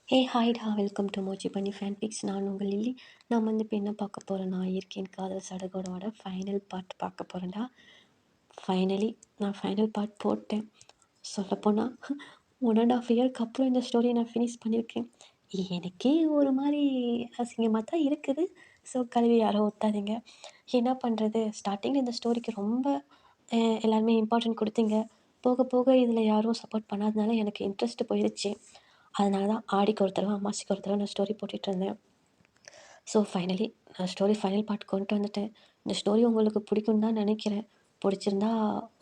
ஹாய்டா! Welcome to Moj பண்ணி fan fix. நான் உங்கள் லில்லி. நான் வந்து இப்போ என்ன பார்க்க போறேன்னா, இயற்கையின் காதல் சடகோடோட ஃபைனல் பார்ட் பார்க்க போறேன்டா. ஃபைனலி நான் ஃபைனல் பார்ட் போட்டேன். சொல்லப்போனா 1 1/2 இயர்க்கு அப்புறம் இந்த ஸ்டோரியை நான் ஃபினிஷ் பண்ணியிருக்கேன். எனக்கே ஒரு மாரி அசிங்கமா தான் இருக்குது. ஸோ கழுவி யாரும் ஊத்தாதீங்க. என்ன பண்ணுறது? ஸ்டார்ட்டிங்கில் இந்த ஸ்டோரிக்கு ரொம்ப எல்லாருமே இம்பார்ட்டன்ட் கொடுத்தீங்க. போக போக இதில் யாரும் சப்போர்ட் பண்ணாதனால எனக்கு இன்ட்ரெஸ்ட்டு போயிருச்சு. அதனால தான் ஆடிக்கு ஒரு தடவை, அமாவாசைக்கு ஒரு தடவை நான் ஸ்டோரி போட்டுட்ருந்தேன். ஸோ ஃபைனலி நான் ஸ்டோரி ஃபைனல் பார்ட் கொண்டு வந்துட்டேன். இந்த ஸ்டோரி உங்களுக்கு பிடிக்கும்னு தான் நினைக்கிறேன். பிடிச்சிருந்தா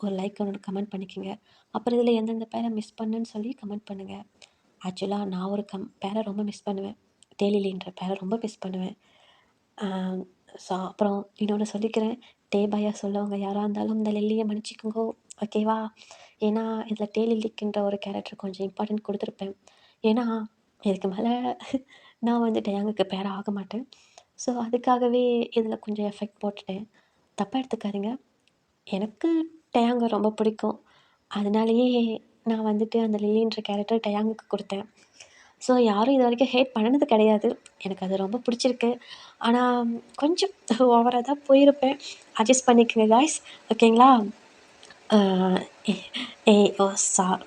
ஒரு லைக், ஒன்று கமெண்ட் பண்ணிக்கோங்க. அப்புறம் இதில் எந்தெந்த பேரை மிஸ் பண்ணேன்னு சொல்லி கமெண்ட் பண்ணுங்கள். ஆக்சுவலாக நான் ஒரு பேரை ரொம்ப மிஸ் பண்ணுவேன். டேலிலின்ற பேரை ரொம்ப மிஸ் பண்ணுவேன். ஸோ அப்புறம் இன்னொன்று சொல்லிக்கிறேன். பாயா சொல்லவங்க யாராக இருந்தாலும் இந்த லில்லியை மன்னிச்சிக்கோங்கோ, ஓகேவா? ஏன்னா இதில் லில்லிக்குன்ற ஒரு கேரக்டர் கொஞ்சம் இம்பார்ட்டன்ட் கொடுத்துருப்பேன். ஏன்னா இதுக்கு மேலே நான் வந்து டயாங்குக்கு பேர் ஆக மாட்டேன். ஸோ அதுக்காகவே இதில் கொஞ்சம் எஃபெக்ட் போட்டுட்டேன். தப்பாக எடுத்துக்காதீங்க. எனக்கு டயாங்க ரொம்ப பிடிக்கும். அதனாலேயே நான் வந்துட்டு அந்த லில்லின்ற கேரக்டர் டயாங்குக்கு கொடுத்தேன். ஸோ யாரும் இது வரைக்கும் ஹேட் பண்ணுனது கிடையாது. எனக்கு அது ரொம்ப பிடிச்சிருக்கு. ஆனால் கொஞ்சம் ஓவரா தான் போயிருப்பேன். அட்ஜஸ்ட் பண்ணிக்கங்க காய்ஸ், ஓகேங்களா? ஏ ஏ ஓ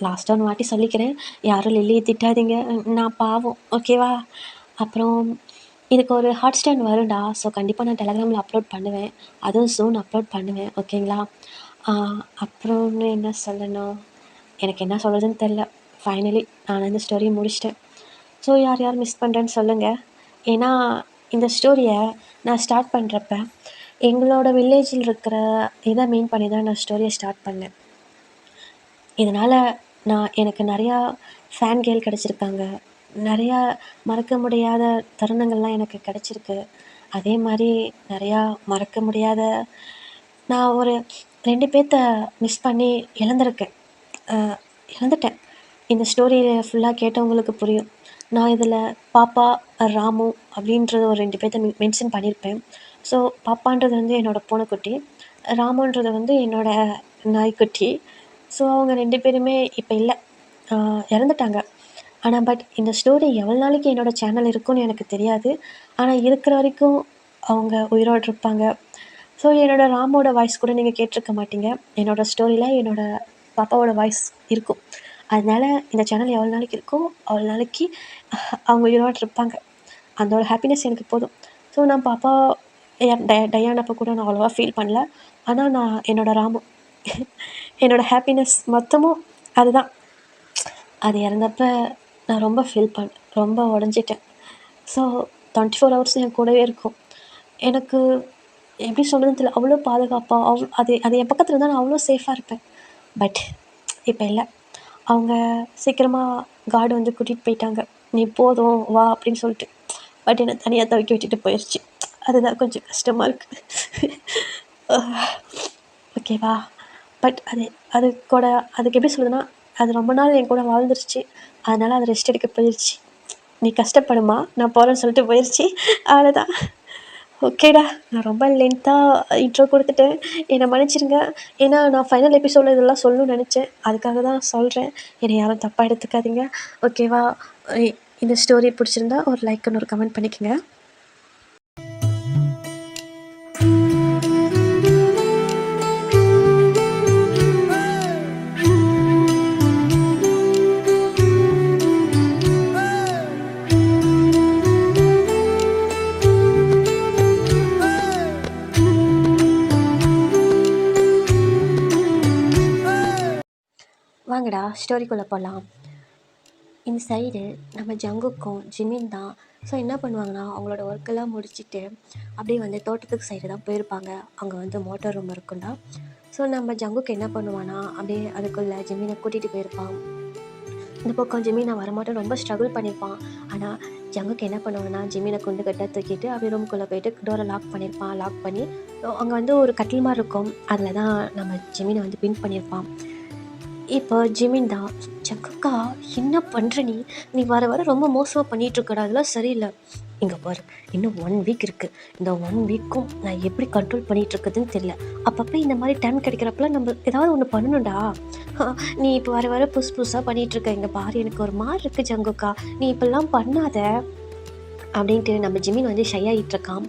லாஸ்ட்டாக ஒரு வாட்டி சொல்லிக்கிறேன். யாரும் லில்லியை திட்டாதீங்க. நான் பாவம், ஓகேவா? அப்புறம் இதுக்கு ஒரு ஹாட் ஸ்டாண்ட் வரும்டா. ஸோ கண்டிப்பாக நான் டெலகிராமில் அப்லோட் பண்ணுவேன். அதுவும் சூன் அப்லோட் பண்ணுவேன், ஓகேங்களா? அப்புறம்னு என்ன சொல்லணும்? எனக்கு என்ன சொல்கிறதுன்னு தெரில. ஃபைனலி நான் இந்த ஸ்டோரியை முடிச்சிட்டேன். ஸோ யார் யார் மிஸ் பண்ணுறேன்னு சொல்லுங்கள். ஏன்னா இந்த ஸ்டோரியை நான் ஸ்டார்ட் பண்ணுறப்ப எங்களோட வில்லேஜில் இருக்கிற இதை மெயின் பண்ணி தான் நான் ஸ்டோரியை ஸ்டார்ட் பண்ணேன். இதனால் எனக்கு நிறையா ஃபேன் கேர்ள் கிடச்சிருக்காங்க. நிறையா மறக்க முடியாத தருணங்கள்லாம் எனக்கு கிடச்சிருக்கு. அதே மாதிரி நிறையா மறக்க முடியாத நான் ஒரு 2 பேத்த மிஸ் பண்ணி இழந்திருக்கேன். இழந்துட்டேன். இந்த ஸ்டோரியை ஃபுல்லாக கேட்டவங்களுக்கு புரியும். நான் இதில் பாப்பா, ராமு அப்படின்றது ஒரு 2 பேத்த மென்ஷன் பண்ணியிருப்பேன். ஸோ பாப்பான்றது வந்து என்னோடய பூனைக்குட்டி, ராமுன்றது வந்து என்னோடய நாய்க்குட்டி. ஸோ அவங்க 2 பேருமே இப்போ இல்லை, இறந்துட்டாங்க. ஆனால் பட் இந்த ஸ்டோரி எவ்வளோ நாளைக்கு என்னோடய சேனல் இருக்கும்னு எனக்கு தெரியாது. ஆனால் இருக்கிற வரைக்கும் அவங்க உயிரோடு இருப்பாங்க. ஸோ என்னோடய ராமோட வாய்ஸ் கூட நீங்கள் கேட்டிருக்க மாட்டீங்க. என்னோடய ஸ்டோரியில் என்னோடய பாப்பாவோட வாய்ஸ் இருக்கும். அதனால் இந்த சேனல் எவ்வளோ நாளைக்கு இருக்கோ அவ்வளோ நாளைக்கு அவங்க உயிரோடு இருப்பாங்க. அந்த ஒரு ஹாப்பினஸ் எனக்கு போதும். ஸோ நான் பாப்பா டயானப்போ கூட நான் அவ்வளோவா ஃபீல் பண்ணல. ஆனால் நான் என்னோடய ராமு என்னோடய ஹாப்பினஸ் மொத்தமும் அதுதான். அது இறந்தப்ப நான் ரொம்ப ஃபீல் பண்ணேன். ரொம்ப உடஞ்சிட்டேன். ஸோ 24 ஹவர்ஸும் என் கூடவே இருக்கும். எனக்கு எப்படி சொல்கிறதுன்னு தெரியல. அவ்வளோ பாதுகாப்பாக அது அது என் பக்கத்தில் இருந்தால் நான் அவ்வளோ சேஃபாக இருப்பேன். பட் இப்போ இல்லை. அவங்க சீக்கிரமாக காட் வந்து கூட்டிகிட்டு போயிட்டாங்க. நீ போதும் வா அப்படின்னு சொல்லிட்டு. பட் என்னை தனியாக தவிக்க விட்டுட்டு போயிடுச்சு. அதுதான் கொஞ்சம் கஷ்டமாக இருக்குது. ஓகேவா? பட் அது கூட அதுக்கு எப்படி சொல்கிறதுன்னா, அது ரொம்ப நாள் என் கூட வாழ்ந்துருச்சு. அதனால் அது ரெஸ்ட் எடுக்க போயிடுச்சு. நீ கஷ்டப்படுமா, நான் போகிறேன்னு சொல்லிட்டு போயிடுச்சு. அவ்வளோதான். ஓகேடா, நான் ரொம்ப லென்த்தாக இன்ட்ரோ கொடுத்துட்டேன். என்னை மன்னிச்சிடுங்க. ஏன்னா நான் ஃபைனல் எபிசோடில் இதெல்லாம் சொல்லணும்னு நினச்சேன். அதுக்காக தான் சொல்கிறேன். என்னை யாரும் தப்பாக எடுத்துக்காதீங்க, ஓகேவா? இந்த ஸ்டோரி பிடிச்சிருந்தா ஒரு லைக், ஒரு கமெண்ட் பண்ணிக்கோங்க. வாங்கடா ஸ்டோரிக்குள்ளே போகலாம். இந்த சைடு நம்ம ஜங்குக்கும் ஜிமின் தான். ஸோ என்ன பண்ணுவாங்கன்னா, அவங்களோட ஒர்க்கெல்லாம் முடிச்சுட்டு அப்படியே வந்து தோட்டத்துக்கு சைடு தான் போயிருப்பாங்க. அங்கே வந்து மோட்டார் ரூம் இருக்குண்டா. ஸோ நம்ம ஜங்குக்கு என்ன பண்ணுவானா, அப்படியே அதுக்குள்ளே ஜிமினை கூட்டிகிட்டு போயிருப்பான். இந்த பக்கம் ஜிமினை வரமாட்டேன் ரொம்ப ஸ்ட்ரகிள் பண்ணியிருப்பான். ஆனால் ஜங்குக்கு என்ன பண்ணுவான்னா, ஜிமினை குண்டு கட்ட தூக்கிட்டு அப்படியே ரூம்குள்ளே போயிட்டு டோரை லாக் பண்ணியிருப்பான். லாக் பண்ணி அங்கே வந்து ஒரு கட்டில் மாதிரி இருக்கும். அதில் தான் நம்ம ஜிமினை வந்து பின் பண்ணியிருப்பான். இப்போ ஜிமின் தான், ஜங்குக்கா என்ன பண்ணுற நீ? நீ வர வர ரொம்ப மோசமாக பண்ணிகிட்ருக்கடா, அதெல்லாம் சரியில்லை. இங்கே பாரு, இன்னும் 1 வீக் இருக்குது. இந்த 1 வீக்கும் நான் எப்படி கண்ட்ரோல் பண்ணிகிட்டு இருக்குதுன்னு தெரியல. அப்பப்போ இந்த மாதிரி டைம் கிடைக்கிறப்பெல்லாம் நம்ம ஏதாவது ஒன்று பண்ணணும்டா. நீ இப்போ வர வர புதுசு புதுசாக பண்ணிகிட்ருக்க. இங்கே பாரு, எனக்கு ஒரு மாதிரி இருக்குது ஜங்குக்கா, நீ இப்படிலாம் பண்ணாத அப்படின்ட்டு நம்ம ஜிமின் வந்து ஷை ஆகிட்டுருக்கான்.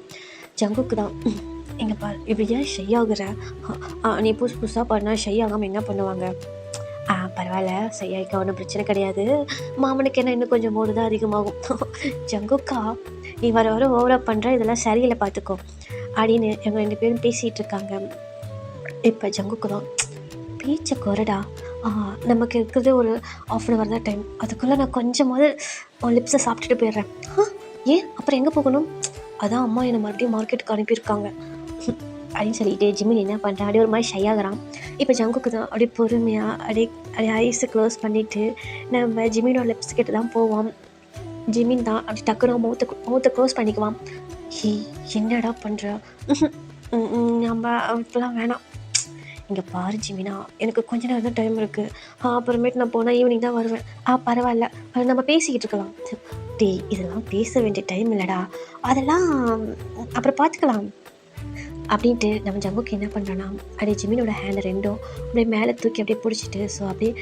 ஜங்குக்கு தான், இங்கே பாரு, இப்போ ஏன் ஷை ஆகுற? நீ புதுசு புதுசாக பண்ணால் ஷை ஆகாமல் என்ன பண்ணுவாங்க? பரவாயில்ல, செய்யாய்க்கா, ஒன்றும் பிரச்சனை கிடையாது. மாமனுக்கு என்ன இன்னும் கொஞ்சம் போது தான் அதிகமாகும். ஜங்குக்கா, நீ வர வர ஓவராக பண்ணுற, இதெல்லாம் சரியில்லை பார்த்துக்கோ அப்படின்னு இவங்க 2 பேரும் பேசிகிட்டு இருக்காங்க. இப்போ ஜங்குக்கு தான், பேச்சை குறடா, நமக்கு இருக்கிறது ஒரு 1/2 hour தான் டைம், அதுக்குள்ளே நான் கொஞ்சமாவது லிப்ஸை சாப்பிட்டுட்டு போயிடுறேன். ஏன் அப்புறம் எங்கே போகணும்? அதான் அம்மா என்னை மறுபடியும் மார்க்கெட்டுக்கு அனுப்பியிருக்காங்க அப்படின்னு சொல்லிட்டு ஜிமின் என்ன பண்ணுறான், அப்படியே ஒரு மாதிரி ஷை ஆகிறான். இப்போ ஜங்குக்கு தான் அப்படியே பொறுமையாக அப்படியே ஐஸை க்ளோஸ் பண்ணிவிட்டு நம்ம ஜிமினோட லிப்ஸ் கிட்ட தான் போவான். ஜிமின் தான் அப்படி டக்குனு மௌத்தை க்ளோஸ் பண்ணிக்குவான். என்னடா பண்ணுற? நம்ம இப்பெல்லாம் வேணாம். இங்கே பாரு ஜிமினா, எனக்கு கொஞ்ச நேரம் தான் டைம் இருக்குது, அப்புறமேட்டு நான் போனால் ஈவினிங் தான் வருவேன். பரவாயில்ல, நம்ம பேசிக்கிட்டு இருக்கலாம். இதெல்லாம் பேச வேண்டிய டைம் இல்லைடா, அதெல்லாம் அப்புறம் பார்த்துக்கலாம் அப்படின்ட்டு நம்ம ஜங்குக்கு என்ன பண்ணுறான்னா, அப்படியே ஜிமினோட ஹேண்டை 2ம் அப்படியே மேலே தூக்கி அப்படியே பிடிச்சிட்டு, ஸோ அப்படியே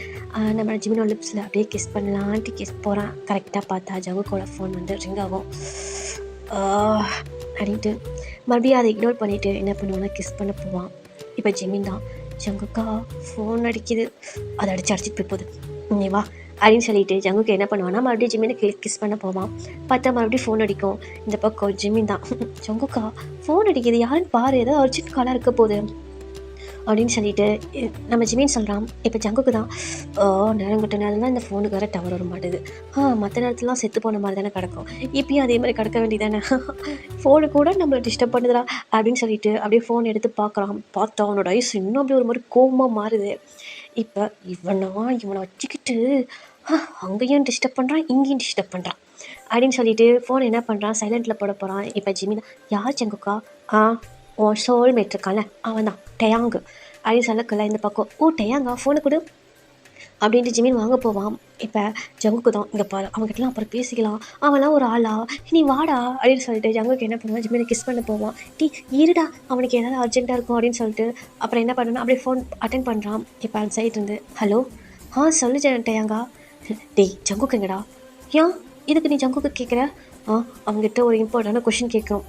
நம்ம ஜிமினோட லிப்ஸில் அப்படியே கிஸ் பண்ணலான்ட்டு கிஸ் போகிறான். கரெக்டாக பார்த்தா ஜங்குக்கோட ஃபோன் வந்து ரிங் ஆகும். அப்படின்ட்டு மறுபடியும் அதை இக்னோர் பண்ணிவிட்டு என்ன பண்ணுவான்னா கிஸ் பண்ண போவான். இப்போ ஜிமின் தான், ஜங்குக்கா ஃபோன் அடிக்குது, அதை அடிச்சுட்டு போய் போகுது, நீ வா அப்படின்னு சொல்லிட்டு ஜங்குக்கு என்ன பண்ணுவான்னா மறுபடியும் ஜிமினை கிஸ் பண்ண போவான். பார்த்தா மறுபடியும் ஃபோன் அடிக்கும். இந்த பக்கம் ஜிமின் தான், ஜங்குக்கா ஃபோன் அடிக்குது, யாருன்னு பாரு, ஏதோ அர்ஜென்ட் காலாக இருக்க போகுது அப்படின்னு சொல்லிட்டு நம்ம ஜிமின் சொல்கிறான். இப்போ ஜங்குக்கு தான், நேரங்கிட்ட நேரம் தான் இந்த ஃபோனுக்கு வேறு டவர் வர மாட்டேது, மற்ற நேரத்துலாம் செத்து போன மாதிரி தானே கிடக்கும், இப்பயும் அதே மாதிரி கிடக்க வேண்டியதானே, ஃபோனு கூட நம்மளை டிஸ்டர்ப் பண்ணுதுடா அப்படின்னு சொல்லிட்டு அப்படியே ஃபோன் எடுத்து பார்க்குறான். பார்த்தா அவனோட ஐஸ் இன்னும் அப்படியே ஒரு மாதிரி கோபமாக மாறுது. இப்போ இவனை வச்சுக்கிட்டு அங்கேயும் டிஸ்டர்ப் பண்ணுறான், இங்கேயும் டிஸ்டர்ப் பண்ணுறான் அப்படின்னு சொல்லிட்டு ஃபோன் என்ன பண்ணுறான், சைலண்டில் போட போகிறான். இப்போ ஜிமின், யார் ஜங்குக்கா? உன் சோல்மேட் இருக்கான்ல, அவன் தான் டயாங்கு அப்படின்னு சொல்லக்கல. இந்த பக்கம், டயாங்கா ஃபோனை கொடு அப்படின்ட்டு ஜிமின் வாங்க போவான். இப்போ ஜங்குக்கு தான், இங்கே பாரு, அவங்ககிட்டலாம் அப்புறம் பேசிக்கலாம், அவன்லாம் ஒரு ஆளா, நீ வாடா அப்படின்னு சொல்லிட்டு ஜங்குக்கு என்ன பண்ணுவான், ஜிமினை கிஸ் பண்ண போவான். இருடா, அவனுக்கு ஏதாவது அர்ஜென்ட்டாக இருக்கும் அப்படின்னு சொல்லிட்டு அப்புறம் என்ன பண்ணுறான், அப்படியே ஃபோன் அட்டென்ட் பண்ணுறான். இப்போ அந்த சைட் இருந்து, ஹலோ, சொல்லு டயாங்கா. ஜங்குக்கு எங்கடா? ஏன் இதுக்கு நீ ஜங்குக்கு கேட்குற? அவங்ககிட்ட ஒரு இம்பார்ட்டண்டான கொஷின் கேட்குறோம்.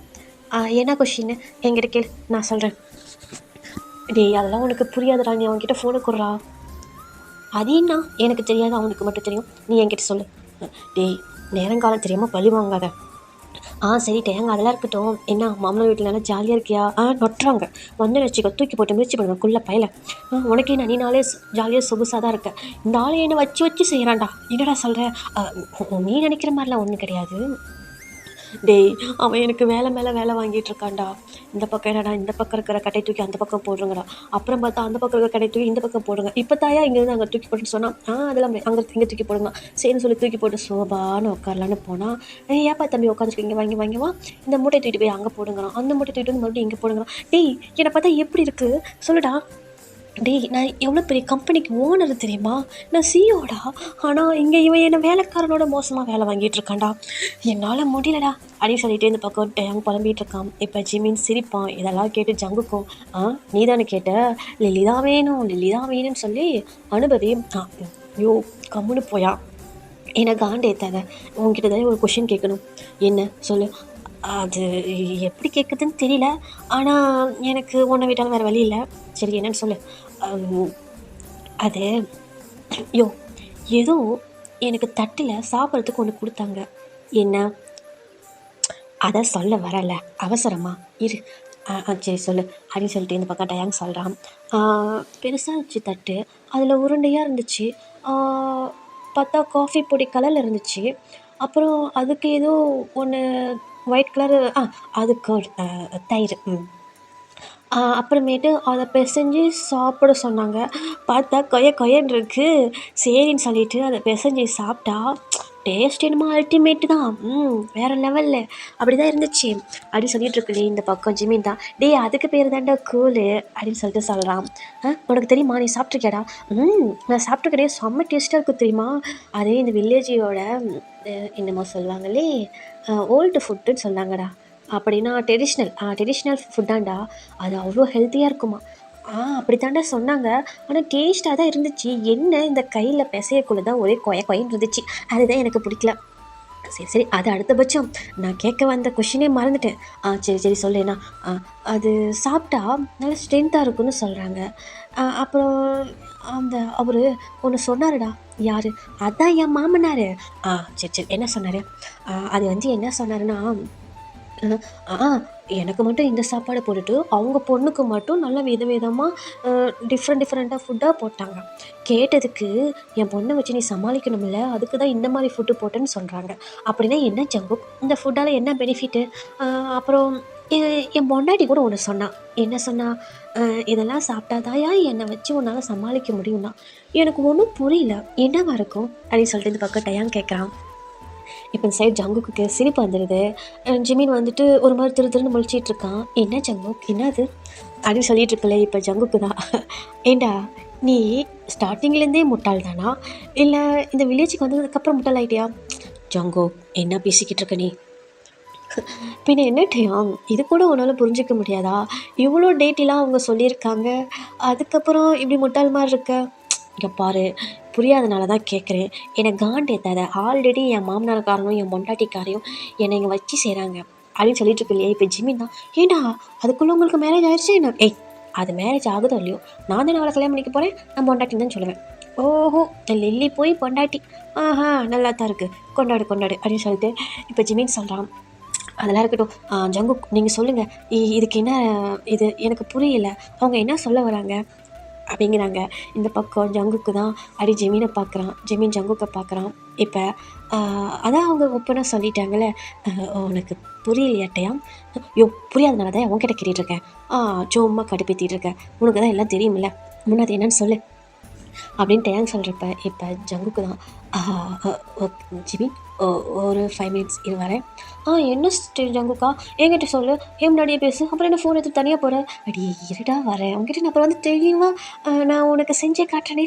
என்ன கொஷின்னு என்கிட்ட கேள், நான் சொல்கிறேன். அதெல்லாம் உனக்கு புரியாதுடா, நீ அவன்கிட்ட ஃபோனை கொடுறா. அது என்ன எனக்கு தெரியாது, அவனுக்கு மட்டும் தெரியும், நீ என்கிட்ட சொல்லு. நேரங்காலம் தெரியாமல் பழி வாங்காத. சரி டேங்க, அதெல்லாம் இருக்கட்டும். என்ன மாமனார் வீட்டில் நல்லா ஜாலியாக இருக்கியா? நொட்டுறாங்க வந்து வச்சுக்கோ, தூக்கி போட்டு முயற்சி பண்ணுவேன் குள்ள பையில. உனக்கு என்ன, நீ நாளே ஜாலியாக சொகுசாக தான் இருக்க, இந்த ஆளை என்னை வச்சு செய்கிறான்டா. என்னடா சொல்கிற? நீ நினைக்கிற மாதிரிலாம் ஒன்றும் கிடையாது. அவன் எனக்கு வேலை மேலே வேலை வாங்கிட்டு இருக்கான்டா. இந்த பக்கம் என்னடா, இந்த பக்கம் இருக்கிற கட்டை தூக்கி அந்த பக்கம் போடுறங்கடா, அப்புறம் பார்த்தா அந்த பக்கம் இருக்கிற கடை தூக்கி இந்த பக்கம் போடுங்க, இப்போ தாயா இங்கேருந்து அங்கே தூக்கி போட்டுன்னு சொன்னான். அதெல்லாம் அங்கே இங்கே தூக்கி போடுங்க, சரின்னு சொல்லி தூக்கி போட்டு சோபான்னு உட்காரலான்னு போனால், ஏப்பா தம்பி உட்காந்துருக்கீங்க, வாங்கி வா, இந்த மூட்டை தூக்கிட்டு போய் அங்கே போடுங்கிறான், அந்த மூட்டை தூக்கிட்டு வந்து மறுபடியும் இங்கே போடுங்கிறான். என்னை பார்த்தா எப்படி இருக்குது சொல்லுடா. நான் எவ்வளோ பெரிய கம்பெனிக்கு ஓனர் தெரியுமா, நான் சிஇஓடா. ஆனால் இங்கே இவன் என்னை வேலைக்காரனோட மோசமாக வேலை வாங்கிட்டு இருக்கான்டா, என்னால் முடியலடா அப்படின்னு சொல்லிட்டு இந்த பக்கம் டேங் புலம்பிகிட்டு இருக்கான். இப்போ ஜிமின் சிரிப்பான். இதெல்லாம் கேட்டு ஜங்குக்கும், நீ தானே கேட்ட, லில்லி தான் வேணும்னு சொல்லி அனுபவி. ஐயோ கம்முன்னு போயா, எனக்கு காண்டேத்தாத, உங்ககிட்ட தானே ஒரு கொஷின் கேட்கணும். என்ன சொல்லு. அது எப்படி கேட்குதுன்னு தெரியல, ஆனால் எனக்கு உன்னை விட்டாலும் வேறு வழி இல்லை. சரி என்னன்னு சொல்லு. அது ஏதோ எனக்கு தட்டில் சாப்பிட்றதுக்கு ஒன்று கொடுத்தாங்க. என்ன? அதை சொல்ல வரல, அவசரமா இரு. சரி சொல்லு அப்படின்னு சொல்லிட்டு இந்த பக்கம் டயாங் சொல்கிறான். பெருசாக இருந்துச்சு தட்டு, அதில் உருண்டையாக இருந்துச்சு, பார்த்தா காஃபி பொடி கலரில் இருந்துச்சு, அப்புறம் அதுக்கு ஏதோ ஒன்று ஒயிட் கலரு, அதுக்கு தயிர். அப்புறமேட்டு அதை பிசைஞ்சு சாப்பிட சொன்னாங்க. பார்த்தா கொயன்னு இருக்குது. சரின்னு சொல்லிட்டு அதை பிசைஞ்சு சாப்பிட்டா டேஸ்ட் என்னமோ அல்டிமேட்டு தான், வேறு லெவலில் அப்படி தான் இருந்துச்சு அப்படின்னு சொல்லிட்டு இருக்குல்லே இந்த பக்கம் ஜிமின் தான், அதுக்கு பேர் தாண்டா கூலு அப்படின்னு சொல்லிட்டு சொல்கிறான். உனக்கு தெரியுமா, நீ சாப்பிட்ருக்கியாடா? நான் சாப்பிட்ருக்கேன், செம்ம டேஸ்ட்டாக இருக்குது தெரியுமா. அதே இந்த வில்லேஜியோட என்னமோ சொல்லுவாங்களே ஓல்டு ஃபுட்டுன்னு சொன்னாங்கடா. அப்படின்னா ட்ரெடிஷ்னல் ஃபுட்டாண்டா, அது அவ்வளோ ஹெல்த்தியாக இருக்குமா. அப்படி தாண்டா சொன்னாங்க. ஆனால் டேஸ்ட்டாக தான் இருந்துச்சு. என்ன இந்த கையில் பிசையக்குள்ள தான் ஒரே கொயன்னு இருந்துச்சு. அதுதான் எனக்கு பிடிக்கல. சரி அது அடுத்தபட்சம். நான் கேட்க வந்த கொஷினே மறந்துட்டேன். சரி சொல்லேண்ணா. அது சாப்பிட்டா நல்லா ஸ்ட்ரென்த்தாக இருக்குன்னு சொல்கிறாங்க. அப்புறம் அவர் ஒன்று சொன்னாருடா. யார்? அதான் என் மாமனார். சரி என்ன சொன்னார்? அது என்ன சொன்னாருன்னா, எனக்கு மட்டும் இந்த சாப்பாடு போட்டுட்டு அவங்க பொண்ணுக்கு மட்டும் நல்ல விதமாக டிஃப்ரெண்ட்டாக ஃபுட்டாக போட்டாங்க. கேட்டதுக்கு என் பொண்ணை வச்சு நீ சமாளிக்கணும்ல, அதுக்கு தான் இந்த மாதிரி ஃபுட்டு போட்டேன்னு சொல்கிறாங்க. அப்படின்னா என்ன ஜங்கு, இந்த ஃபுட்டால் என்ன பெனிஃபிட்டு? அப்புறம் என் பொண்டாட்டி கூட ஒன்று சொன்னான். என்ன சொன்னா? இதெல்லாம் சாப்பிட்டாதாயா என்னை வச்சு உன்னால் சமாளிக்க முடியும்னா. எனக்கு ஒன்றும் புரியல, என்னவா இருக்கும் அப்படின்னு சொல்லிட்டு இந்த பக்கம் டயான் கேட்குறான். இப்போ இந்த சைடு ஜங்குக்கு சிரிப்பு வந்துடுது. ஜிமின் வந்துட்டு ஒரு மாதிரி திருன்னு முழிச்சிட்டு இருக்கான். என்ன ஜங்குக், என்னது அப்படின்னு சொல்லிட்டு இருக்கல. இப்போ ஜங்குக்கு தான், ஏண்டா நீ ஸ்டார்டிங்லேருந்தே முட்டாள் தானா, இல்லை இந்த வில்லேஜுக்கு வந்ததுக்கப்புறம் முட்டாள் ஆகிட்டியா? ஜங்கோ என்ன பேசிக்கிட்டு இருக்க நீ? பின்ன என்னட்டையா, இது கூட உன்னால் புரிஞ்சிக்க முடியாதா? இவ்வளோ டேட்டெலாம் அவங்க சொல்லியிருக்காங்க, அதுக்கப்புறம் இப்படி முட்டாள் மாதிரி இருக்க. இங்கே பாரு, புரியாதனால தான் கேட்குறேன். எனக்கு காண்டேத்தாத. ஆல்ரெடி என் மாமனார்காரனும் என் பொண்டாட்டிக்காரையும் என்னை இங்கே வச்சு செய்கிறாங்க அப்படின்னு சொல்லிட்டு இருக்கு இல்லையா. இப்போ ஜிமின் தான், ஏண்டா அதுக்குள்ளே உங்களுக்கு மேரேஜ் ஆயிடுச்சு என்ன? அது மேரேஜ் ஆகுதோ இல்லையோ, நான் தானே அவளை கல்யாணம் பண்ணிக்க போகிறேன், நான் பொண்டாட்டின்னு தான் சொல்லுவேன். ஓஹோ, லில்லி போய் பொண்டாட்டி, நல்லா தான் இருக்குது, கொண்டாடு அப்படின்னு சொல்லிட்டு இப்போ ஜிமின் சொல்கிறான். அதெல்லாம் இருக்கட்டும், ஜங்குக் நீங்கள் சொல்லுங்கள், இதுக்கு என்ன, இது எனக்கு புரியல, அவங்க என்ன சொல்ல வராங்க அப்படிங்கிறாங்க. இந்த பக்கம் ஜங்குக்கு தான் அடி ஜெமீனை பார்க்குறான், ஜெமீன் ஜங்குக்கை பார்க்குறான். இப்போ அதான் அவங்க ஓப்பனாக சொல்லிட்டாங்களே, உனக்கு புரியலையாட்டையாம்? புரியாதனால தான் உன்கிட்ட கேட்டுட்ருக்கேன். சும்மா கடுப்பேற்றிட்டு இருக்கேன், உனக்கு தான் எல்லாம் தெரியுமில்ல, முன்னாடி என்னன்னு சொல்லு அப்படின்னு டேங் சொல்கிறப்ப இப்போ ஜங்குக்கு தான், ஜிமின் ஒரு 5 மினிட்ஸ் இது வரேன். என்ன ஜங்குக்கா, என்கிட்ட சொல்லு, ஏன் முன்னாடியே பேசு, அப்புறம் என்ன ஃபோன் எடுத்து தனியாக போகிறேன். அடி இருடா வரேன், உங்ககிட்ட நான் அப்புறம் தெளிவாக நான் உனக்கு செஞ்சே காட்டுறேனே.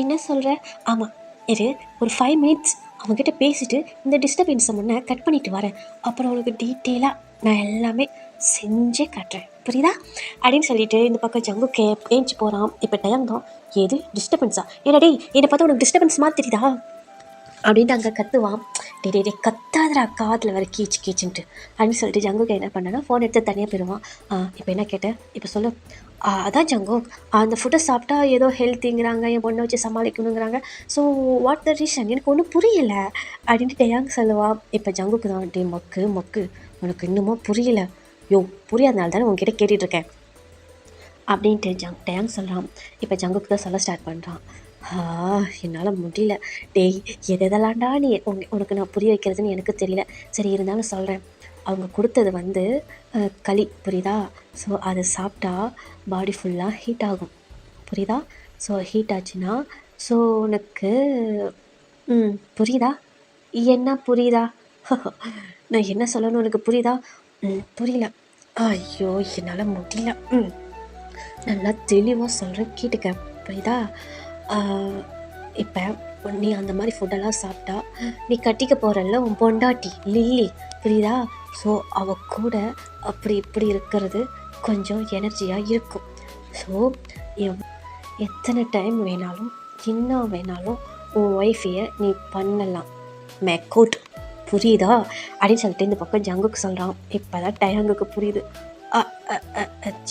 என்ன சொல்கிற? ஆமாம் இரு, ஒரு 5 மினிட்ஸ் அவங்ககிட்ட பேசிவிட்டு இந்த டிஸ்டர்பன்ஸை முன்னே கட் பண்ணிவிட்டு வரேன், அப்புறம் உனக்கு டீட்டெயிலாக நான் எல்லாமே செஞ்சே காட்டுறேன், புரியுதா அப்படின்னு சொல்லிட்டு இந்த பக்கம் ஜங்கு ஏஞ்சி போகிறான். இப்போ டைம் தான், எது டிஸ்டர்பன்ஸா? என்னடே என்னை பார்த்தா உனக்கு டிஸ்டர்பன்ஸ் மாதிரி தெரியுதா அப்படின்ட்டு அங்கே கத்துவான். டே கத்தாதரா, காதில் வர கீச்சுன்ட்டு அப்படின்னு சொல்லிட்டு ஜங்குக்கு என்ன பண்ணான்னா ஃபோன் எடுத்து தனியாக போயிடுவான். இப்போ என்ன கேட்டேன், இப்போ சொல்லு. அதான் ஜங்கு, அந்த ஃபுட்டை சாப்பிட்டா ஏதோ ஹெல்த்திங்கிறாங்க, என் பொண்ணை வச்சு சமாளிக்கணுங்கிறாங்க, ஸோ வாட் த ரீசன், எனக்கு ஒன்றும் புரியலை அப்படின்ட்டு டேயாங் சொல்லுவான். இப்போ ஜங்குக்கு தான், டே மொக்கு உனக்கு இன்னமும் புரியலை, புரியாதனால தானே உங்ககிட்ட கேட்டுட்ருக்கேன் அப்படின்ட்டு டேயாங் சொல்கிறான். இப்போ ஜங்குக்கு தான் சொல்ல ஸ்டார்ட் பண்ணுறான். என்னால் முடியல டேய், எதெல்லாம்டா நீ உனக்கு நான் புரிய வைக்கிறதுன்னு எனக்கு தெரியல, சரி இருந்தாலும் சொல்கிறேன். அவங்க கொடுத்தது களி, புரியுதா? ஸோ அதை சாப்பிட்டா பாடி ஃபுல்லாக ஹீட் ஆகும், புரியுதா? ஸோ ஹீட் ஆச்சுன்னா, ஸோ உனக்கு புரியுதா? என்ன புரியுதா? நான் என்ன சொல்லணும் உனக்கு புரியுதா? புரியல. ஐயோ என்னால் முடியல. நல்லா தெளிவாக சொல்கிறேன், கேட்டுக்க, புரியுதா? இப்போ நீ அந்த மாதிரி ஃபுட்டெல்லாம் சாப்பிட்டா நீ கட்டிக்க போகிறல்ல உன் பொண்டாட்டி லில்லி, புரியுதா? ஸோ அவள் கூட அப்படி இப்படி இருக்கிறது கொஞ்சம் எனர்ஜியாக இருக்கும். ஸோ எத்தனை டைம் வேணாலும் என்ன வேணாலும் உன் ஒய்ஃபையை நீ பண்ணலாம், மேக்கோட், புரியுதா அப்படின்னு சொல்லிட்டு இந்த பக்கம் ஜங்குக்கு சொல்கிறான். இப்போ தான் டயாங்குக்கு புரியுது.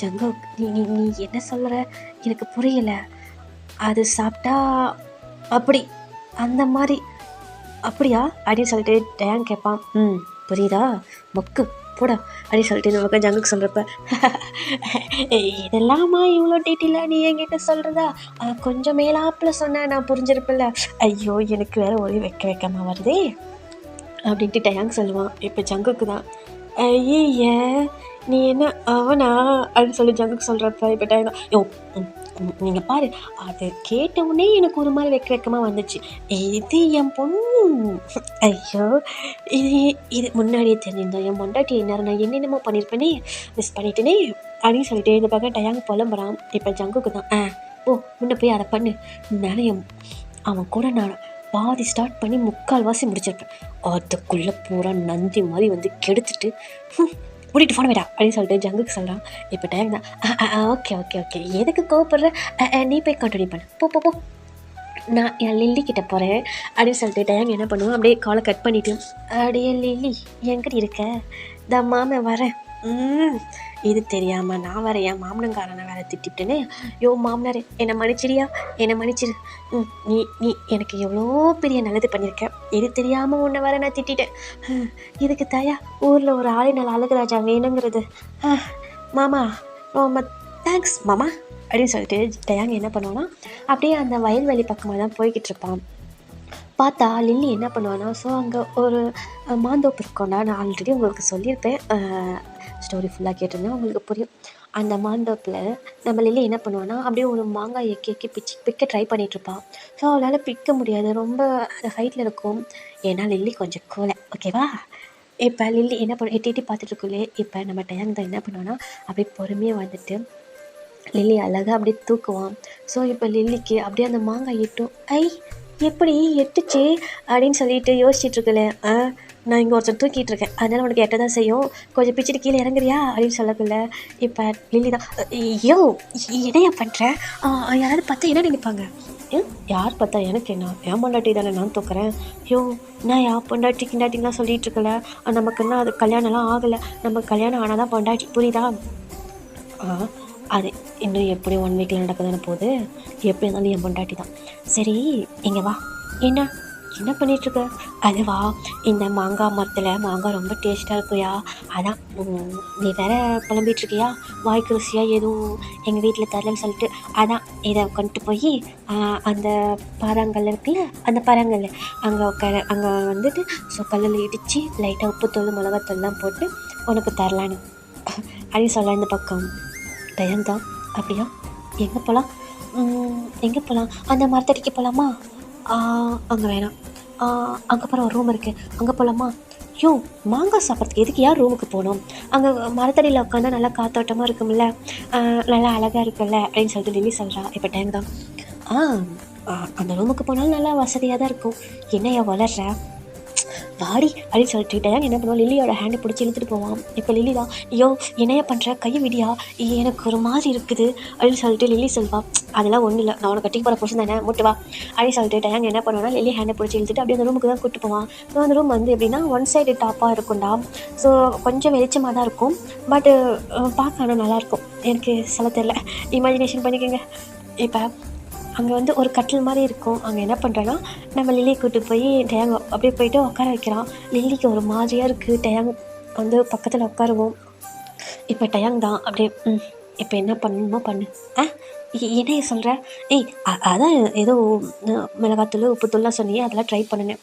ஜங்குக் நீ என்ன சொல்கிற, எனக்கு புரியலை. அது சாப்பிட்டா அப்படி அந்த மாதிரி அப்படியா அப்படின்னு சொல்லிட்டு டயாங் கேட்பான். புரியுதா மொக்கு போடா அப்படின்னு சொல்லிட்டு இந்த பக்கம் ஜங்குக்கு சொல்கிறப்ப, இதெல்லாமா இவ்வளோ டீட்டெயிலாக நீ என்கிட்ட சொல்கிறதா, கொஞ்சம் மேலாப்பில் சொன்ன நான் புரிஞ்சிருப்பில்ல, ஐயோ எனக்கு வேறு ஒரே வைக்கமாக வருதே அப்படின்ட்டு டயாங் சொல்லுவான். இப்போ ஜங்குக்கு தான், ஐய நீ என்ன அவனா அப்படின்னு சொல்லி ஜங்குக்கு சொல்கிறப்ப இப்போ டயாங் தான், நீங்கள் பாரு, அது கேட்டவுடனே எனக்கு ஒரு மாதிரி வெக்கமாக வந்துச்சு. இது என் பொண்ணு. ஐயோ, இது இது முன்னாடியே தெரிஞ்சிருந்தோம் என் பொண்டாட்டி நேரம் நான் என்னென்னமோ பண்ணியிருப்பேனே, மிஸ் பண்ணிட்டேனே அப்படின்னு சொல்லிட்டு இந்த பக்கம் டயாங்க புலம்புறான். இப்போ ஜங்குக்கு தான் ஓ முன்ன போய் அதை பண்ணு. நானும் அவன் கூட நான் பாதி ஸ்டார்ட் பண்ணி 3/4 முடிச்சிருப்பேன். அதுக்குள்ளே பூரா நந்தி மாதிரி வந்து கெடுத்துட்டு கூட்டிகிட்டு போன வேடா அப்படின்னு சொல்லிட்டு ஜங்குக்கு சொல்கிறான். இப்போ டைம் தான். ஓகே ஓகே ஓகே எதுக்கு கோவப்படுற, நீ போய் கண்டினியூ பண்ணு, போ போ போ, நான் என் லில்லி கிட்ட போகிறேன் அப்படின்னு சொல்லிட்டு டைம் என்ன பண்ணுவோம், அப்படியே காலை கட் பண்ணிவிட்டு, அப்படியே லில்லி எங்கிட்ட இருக்க, இந்த மாமன் வரேன். இது தெரியாமல் நான் வேறு என் மாமனங்காரனை வேறு திட்டிட்டேனே. யோ மாமனார், என்னை மன்னிச்சிரியா, என்னை மன்னிச்சிரு. நீ நீ எனக்கு எவ்வளோ பெரிய நல்லது பண்ணியிருக்க, இது தெரியாமல் உன்னை வேறு நான் திட்டேன். இதுக்கு தாயா ஊரில் ஒரு ஆளை நல்ல அழகுராஜா வேணுங்கிறது. மாமா ரொம்ப தேங்க்ஸ் மாமா அப்படின்னு சொல்லிட்டு டயாங்க என்ன பண்ணுவோன்னா அப்படியே அந்த வயல்வெளி பக்கமாக தான் போய்கிட்டு இருப்பான். பார்த்தா லில்லி என்ன பண்ணுவான்னா, ஸோ அங்கே ஒரு மாந்தோப்பு இருக்கோண்டா, நான் ஆல்ரெடி உங்களுக்கு சொல்லியிருப்பேன், ஸ்டோரி ஃபுல்லாக கேட்டிருந்தேன் உங்களுக்கு புரியும். அந்த மாந்தோப்பில் நம்ம லில்லி என்ன பண்ணுவான்னா அப்படியே ஒரு மாங்காய் எக்கி பிக்க ட்ரை பண்ணிகிட்ருப்பான். ஸோ அவளால் பிக்க முடியாது, ரொம்ப ஹைட்டில் இருக்கும். ஏன்னா லில்லி கொஞ்சம் கோலை, ஓகேவா. இப்போ லில்லி என்ன பண்ண எட்டி பார்த்துட்ருக்குள்ளே இப்போ நம்ம டயாங் தான் என்ன பண்ணுவோன்னா அப்படியே பொறுமையாக வந்துட்டு லில்லி அழகாக அப்படியே தூக்குவான். ஸோ இப்போ லில்லிக்கு அப்படியே அந்த மாங்காய் எட்டும். எப்படி எட்டுச்சு அப்படின்னு சொல்லிட்டு யோசிச்சுட்ருக்கல. நான் இங்கே ஒருத்தர் தூக்கிட்டு இருக்கேன், அதனால் உனக்கு எட்ட தான் செய்யும், கொஞ்சம் பிச்சுட்டு கீழே இறங்குறியா அப்படின்னு சொல்லக்குள்ள இப்போ லில்லி தான், ஐயோ இடையா பண்ணுறேன், யாராவது பார்த்தா என்ன நினைப்பாங்க, யார் பார்த்தா எனக்கு என்ன, என் பொண்டாட்டி தானே நான் தூக்குறேன். ஐயோ நான் என் பொண்டாட்டி கிண்டாட்டிலாம் சொல்லிகிட்டு இருக்கல, நமக்குன்னா அது கல்யாணம்லாம் ஆகலை, நம்ம கல்யாணம் ஆனால் தான் பொண்டாட்டி, புரியுதா. அது இன்னும் எப்படி 1 வீக்கில் நடக்குதுன்னு போகுது, எப்படி இருந்தாலும் என் பொண்டாட்டி தான். சரி இங்கே வா, என்ன பண்ணிகிட்ருக்க. அதுவா, இந்த மாங்காய் மரத்தில் மாங்காய் ரொம்ப டேஸ்ட்டாக இருக்குயா, அதான் நீ வேற புலம்பிகிட்ருக்கியா, வாய்க்கு ருசியாக எதுவும் எங்கள் வீட்டில் தரலன்னு சொல்லிட்டு, அதான் இதை கொண்டு போய் அந்த பாறாங்கல் இருக்குல்ல, அந்த பாறாங்கல் அங்கே வந்துட்டு ஸோ கல்லில் இடித்து லைட்டாக உப்புத்தூள் மிளகாத்தூள்லாம் போட்டு உனக்கு தரலான்னு அப்படின்னு சொல்ல. இந்த பக்கம் டயம் தான், அப்படியா எங்கே போகலாம், அந்த மரத்தடிக்கு போகலாமா, அங்கே வேணாம், அங்கே போகிற ஒரு ரூம் இருக்குது, அங்கே போகலாமா. யோ மாங்காய் சாப்பிட்றதுக்கு எதுக்கு யார் ரூமுக்கு போகணும், அங்கே மரத்தடியில் உட்காந்தா நல்லா காத்தோட்டமாக இருக்கும்ல, நல்லா அழகாக இருக்குல்ல அப்படின்னு சொல்லிட்டு லில்லி சொல்கிறா. இப்போ டைம் தான். அந்த ரூமுக்கு போனாலும் நல்லா வசதியாக தான் இருக்கும், என்னையா வளர்ற, வாடி அப்படின்னு சொல்லிட்டு டயாங் என்ன பண்ணுவான், லில்லியோட ஹேண்டை பிடிச்சி இழுத்துட்டு போவான். இப்போ லில்லி தான், ஐயோ என்னையா பண்ணுற, கையை விடியா, எனக்கு ஒரு மாதிரி இருக்குது அப்படின்னு சொல்லிட்டு லில்லி சொல்வான். அதெல்லாம் ஒன்றும் இல்லை, நான் உனக்கு கட்டி போகிற புருஷன் தானே, முட்டுவா அப்படின்னு சொல்லிட்டு டயாங் என்ன பண்ணுவான்னா லில்லி ஹேண்டை பிடிச்சி இழுத்துட்டு அப்படியே அந்த ரூமுக்கு தான் கூப்பிட்டு போவான். ஸோ அந்த ரூம் வந்து எப்படின்னா 1 சைடு டாப்பாக இருக்கும்டா, ஸோ கொஞ்சம் வெளிச்சமாக தான் இருக்கும், பட்டு பார்க்க ஆனால் நல்லாயிருக்கும். எனக்கு சொல்ல தெரில, இமேஜினேஷன் பண்ணிக்கோங்க. இப்போ அங்கே வந்து ஒரு கட்டில் மாதிரி இருக்கும், அங்கே என்ன பண்ணுறேன்னா நம்ம லில்லியை கூப்பிட்டு போய் டயாங் அப்படியே போயிட்டு உட்கார வைக்கிறான். லில்லிக்கு ஒரு மாதிரியாக இருக்குது, டயாங் வந்து பக்கத்தில் உட்காருவோம். இப்போ டயாங் தான் அப்படியே இப்போ என்ன பண்ணணுமோ பண்ணு. என்னைய சொல்கிற, அதான் ஏதோ மிளகாத்தூள் உப்புத்தூள்லாம் சொன்னியே, அதெல்லாம் ட்ரை பண்ணினேன்.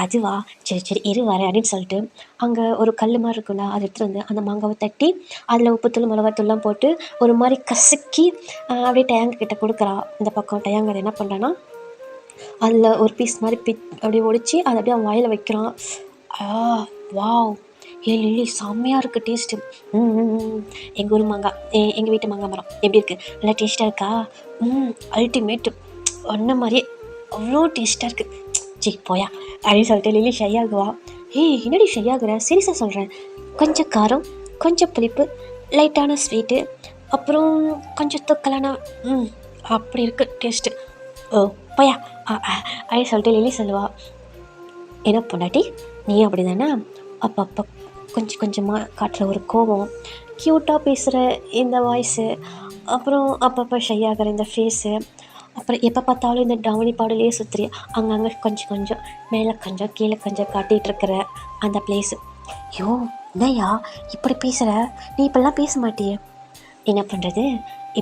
அதுவா, சரி இரு வரேன் அப்படின்னு சொல்லிட்டு அங்கே ஒரு கல் மாதிரி இருக்கும்ல, அதை எடுத்துகிட்டு வந்து அந்த மாங்காவை தட்டி அதில் உப்புத்தூள் மிளகாத்தூள்லாம் போட்டு ஒரு மாதிரி கசக்கி அப்படியே டயாங்கு கிட்ட கொடுக்குறா. இந்த பக்கம் டயாங் அதை என்ன பண்ணுறான்னா அதில் ஒரு பீஸ் மாதிரி அப்படியே ஒடிச்சு அதை அப்படியே அவன் வாயில் வைக்கிறான். வாவ் லில்லி செம்மையாக இருக்குது டேஸ்ட்டு. எங்கள் ஊர் மாங்காய், எங்கள் வீட்டு மாங்காய் மரம் எப்படி இருக்குது, நல்லா டேஸ்ட்டாக இருக்கா. அல்டிமேட்டு, ஒன்றை மாதிரியே அவ்வளோ டேஸ்ட்டாக இருக்குது. போயா அப்படின்னு சொல்லிட்டு லில்லி ஷையாகுவா. என்னடி ஷையாகுற, சீரியஸாக சொல்கிறேன், கொஞ்சம் காரம், கொஞ்சம் புளிப்பு, லைட்டான ஸ்வீட்டு, அப்புறம் கொஞ்சம் தொக்கலான அப்படி இருக்குது டேஸ்ட்டு. போயா அப்படின்னு சொல்லிட்டு லில்லி சொல்லுவா. என்ன பொண்டாட்டி நீ அப்படி தானே, அப்பப்போ கொஞ்சமாக காட்டுற ஒரு கோபம், க்யூட்டாக பேசுகிற இந்த வாய்ஸு, அப்புறம் அப்பப்போ ஷையாகிற இந்த ஃபேஸு, அப்புறம் எப்போ பார்த்தாலும் இந்த டவுனி பாடலையே சுற்றுறி அங்கங்கே கொஞ்சம் மேலே கொஞ்சம் கீழே கொஞ்சம் காட்டிகிட்டு இருக்கிற அந்த பிளேஸு. ஐயோ என்னையா இப்படி பேசுகிற, நீ இப்படிலாம் பேச மாட்டியே. என்ன பண்ணுறது,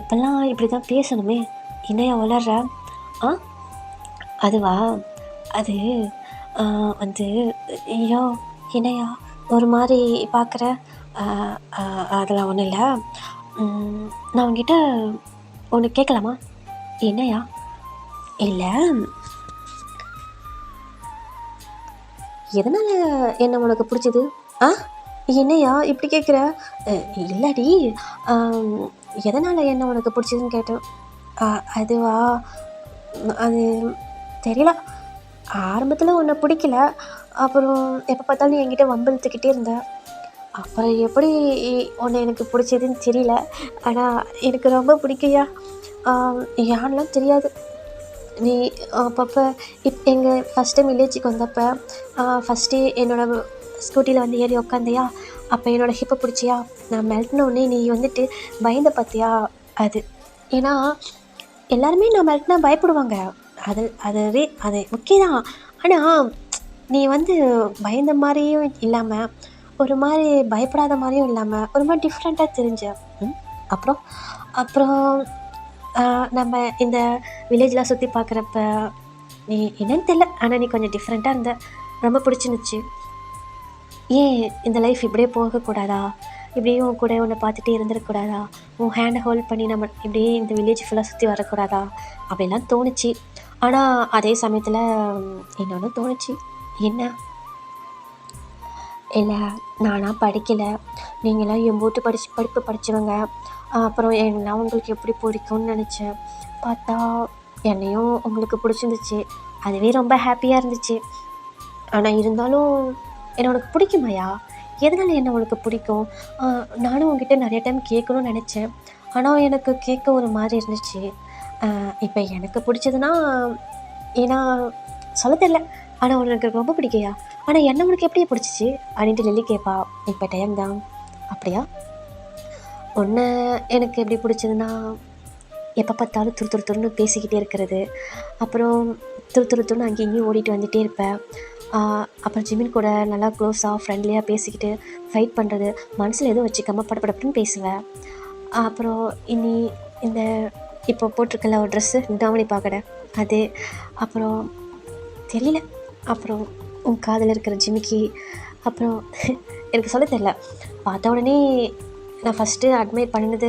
இப்போல்லாம் இப்படி தான் பேசணுமே, என்னையா வளர்ற. அதுவா, அது வந்து ஐயோ என்னையா ஒரு மாதிரி பார்க்குற, அதெல்லாம் ஒன்றும் இல்லை, நான் உங்ககிட்ட ஒன்று கேட்கலாமா? என்னையா? இல்லை, எதனால் என்ன உனக்கு பிடிச்சது? ஆ, என்னையா இப்படி கேட்குற? இல்லடி, எதனால் என்ன உனக்கு பிடிச்சதுன்னு கேட்டேன். அதுவா, அது தெரியல. ஆரம்பத்தில் உன்னை பிடிக்கல, அப்புறம் எப்போ பார்த்தாலும் என்கிட்ட வம்பிழுத்துக்கிட்டே இருந்தேன். அப்புறம் எப்படி உன்னை எனக்கு பிடிச்சதுன்னு தெரியல. ஆனால் எனக்கு ரொம்ப பிடிக்கையா, யாரெல்லாம் தெரியாது. நீ அப்பப்போ எங்கள் ஃபஸ்ட் டைம் வில்லேஜுக்கு வந்தப்போ ஃபஸ்ட்டு என்னோடய ஸ்கூட்டியில் வந்து ஏறி உக்காந்தியா, அப்போ என்னோடய ஹிப்பை பிடிச்சியா, நான் மெல்ட்டினோடனே நீ வந்துட்டு பயந்த பார்த்தியா அது. ஏன்னா எல்லாருமே நான் மெல்ட்டினா பயப்படுவாங்க, அது ஓகே தான். ஆனால் நீ வந்து பயந்த மாதிரியும் இல்லாமல், ஒரு மாதிரி பயப்படாத மாதிரியும் இல்லாமல், ஒரு மாதிரி டிஃப்ரெண்ட்டாக தெரிஞ்ச. அப்புறம் அப்புறம் நம்ம இந்த வில்லேஜ்லாம் சுற்றி பார்க்குறப்ப நீ என்னன்னு தெரியல, ஆனால் நீ கொஞ்சம் டிஃப்ரெண்ட்டாக இருந்த, ரொம்ப பிடிச்சிருந்துச்சு. ஏன் இந்த லைஃப் இப்படியே போகக்கூடாதா? இப்படியும் கூட உன்னை பார்த்துட்டே இருந்துடக்கூடாதா? உன் ஹேண்டை ஹோல்ட் பண்ணி நம்ம இப்படியே இந்த வில்லேஜ் ஃபுல்லாக சுற்றி வரக்கூடாதா? அப்படிலாம் தோணுச்சு. ஆனால் அதே சமயத்தில் இன்னொன்று தோணுச்சு. என்ன? இல்லை, நானாக படிக்கலை, நீங்களாம் எம்போட்டு படிப்பு படித்தவங்க, அப்புறம் நான் உங்களுக்கு எப்படி பிடிக்கும்னு நினச்சேன். பார்த்தா என்னையும் உங்களுக்கு பிடிச்சிருந்துச்சு, அதுவே ரொம்ப ஹாப்பியாக இருந்துச்சு. ஆனால் இருந்தாலும் என்ன உனக்கு பிடிக்குமாயா? எதனால் என்ன உனக்கு பிடிக்கும்? நானும் உங்ககிட்ட நிறைய டைம் கேட்கணும்னு நினச்சேன், ஆனால் எனக்கு கேட்க ஒரு மாதிரி இருந்துச்சு. இப்போ எனக்கு பிடிச்சதுன்னா, ஏன்னா சொல்ல தெரியல, ஆனால் உனக்கு ரொம்ப பிடிக்கையா? ஆனால் என்ன உனக்கு எப்படி பிடிச்சிச்சு அப்படின்ட்டு லில்லி கேட்பா. இப்போ டைம் தான். அப்படியா? ஒன்று எனக்கு எப்படி பிடிச்சதுன்னா, எப்போ பார்த்தாலும் துருன்னு பேசிக்கிட்டே இருக்கிறது, அப்புறம் துருன்னு அங்கேயும் இங்கேயும் ஓடிட்டு வந்துகிட்டே இருப்பேன். அப்புறம் ஜிமின் கூட நல்லா க்ளோஸாக ஃப்ரெண்ட்லியாக பேசிக்கிட்டு ஃபைட் பண்ணுறது, மனசில் எதுவும் வச்சுக்காமல் படப்படப்புன்னு பேசுவேன். அப்புறம் இந்த இப்போ போட்டிருக்கல ஒரு ட்ரெஸ்ஸு தாவணி பார்க்கட அது, அப்புறம் தெரியல, அப்புறம் உன் காதில் இருக்கிற ஜிமிக்கி, அப்புறம் எனக்கு சொல்ல தெரியல. பார்த்த உடனே நான் ஃபஸ்ட்டு அட்மையர் பண்ணினது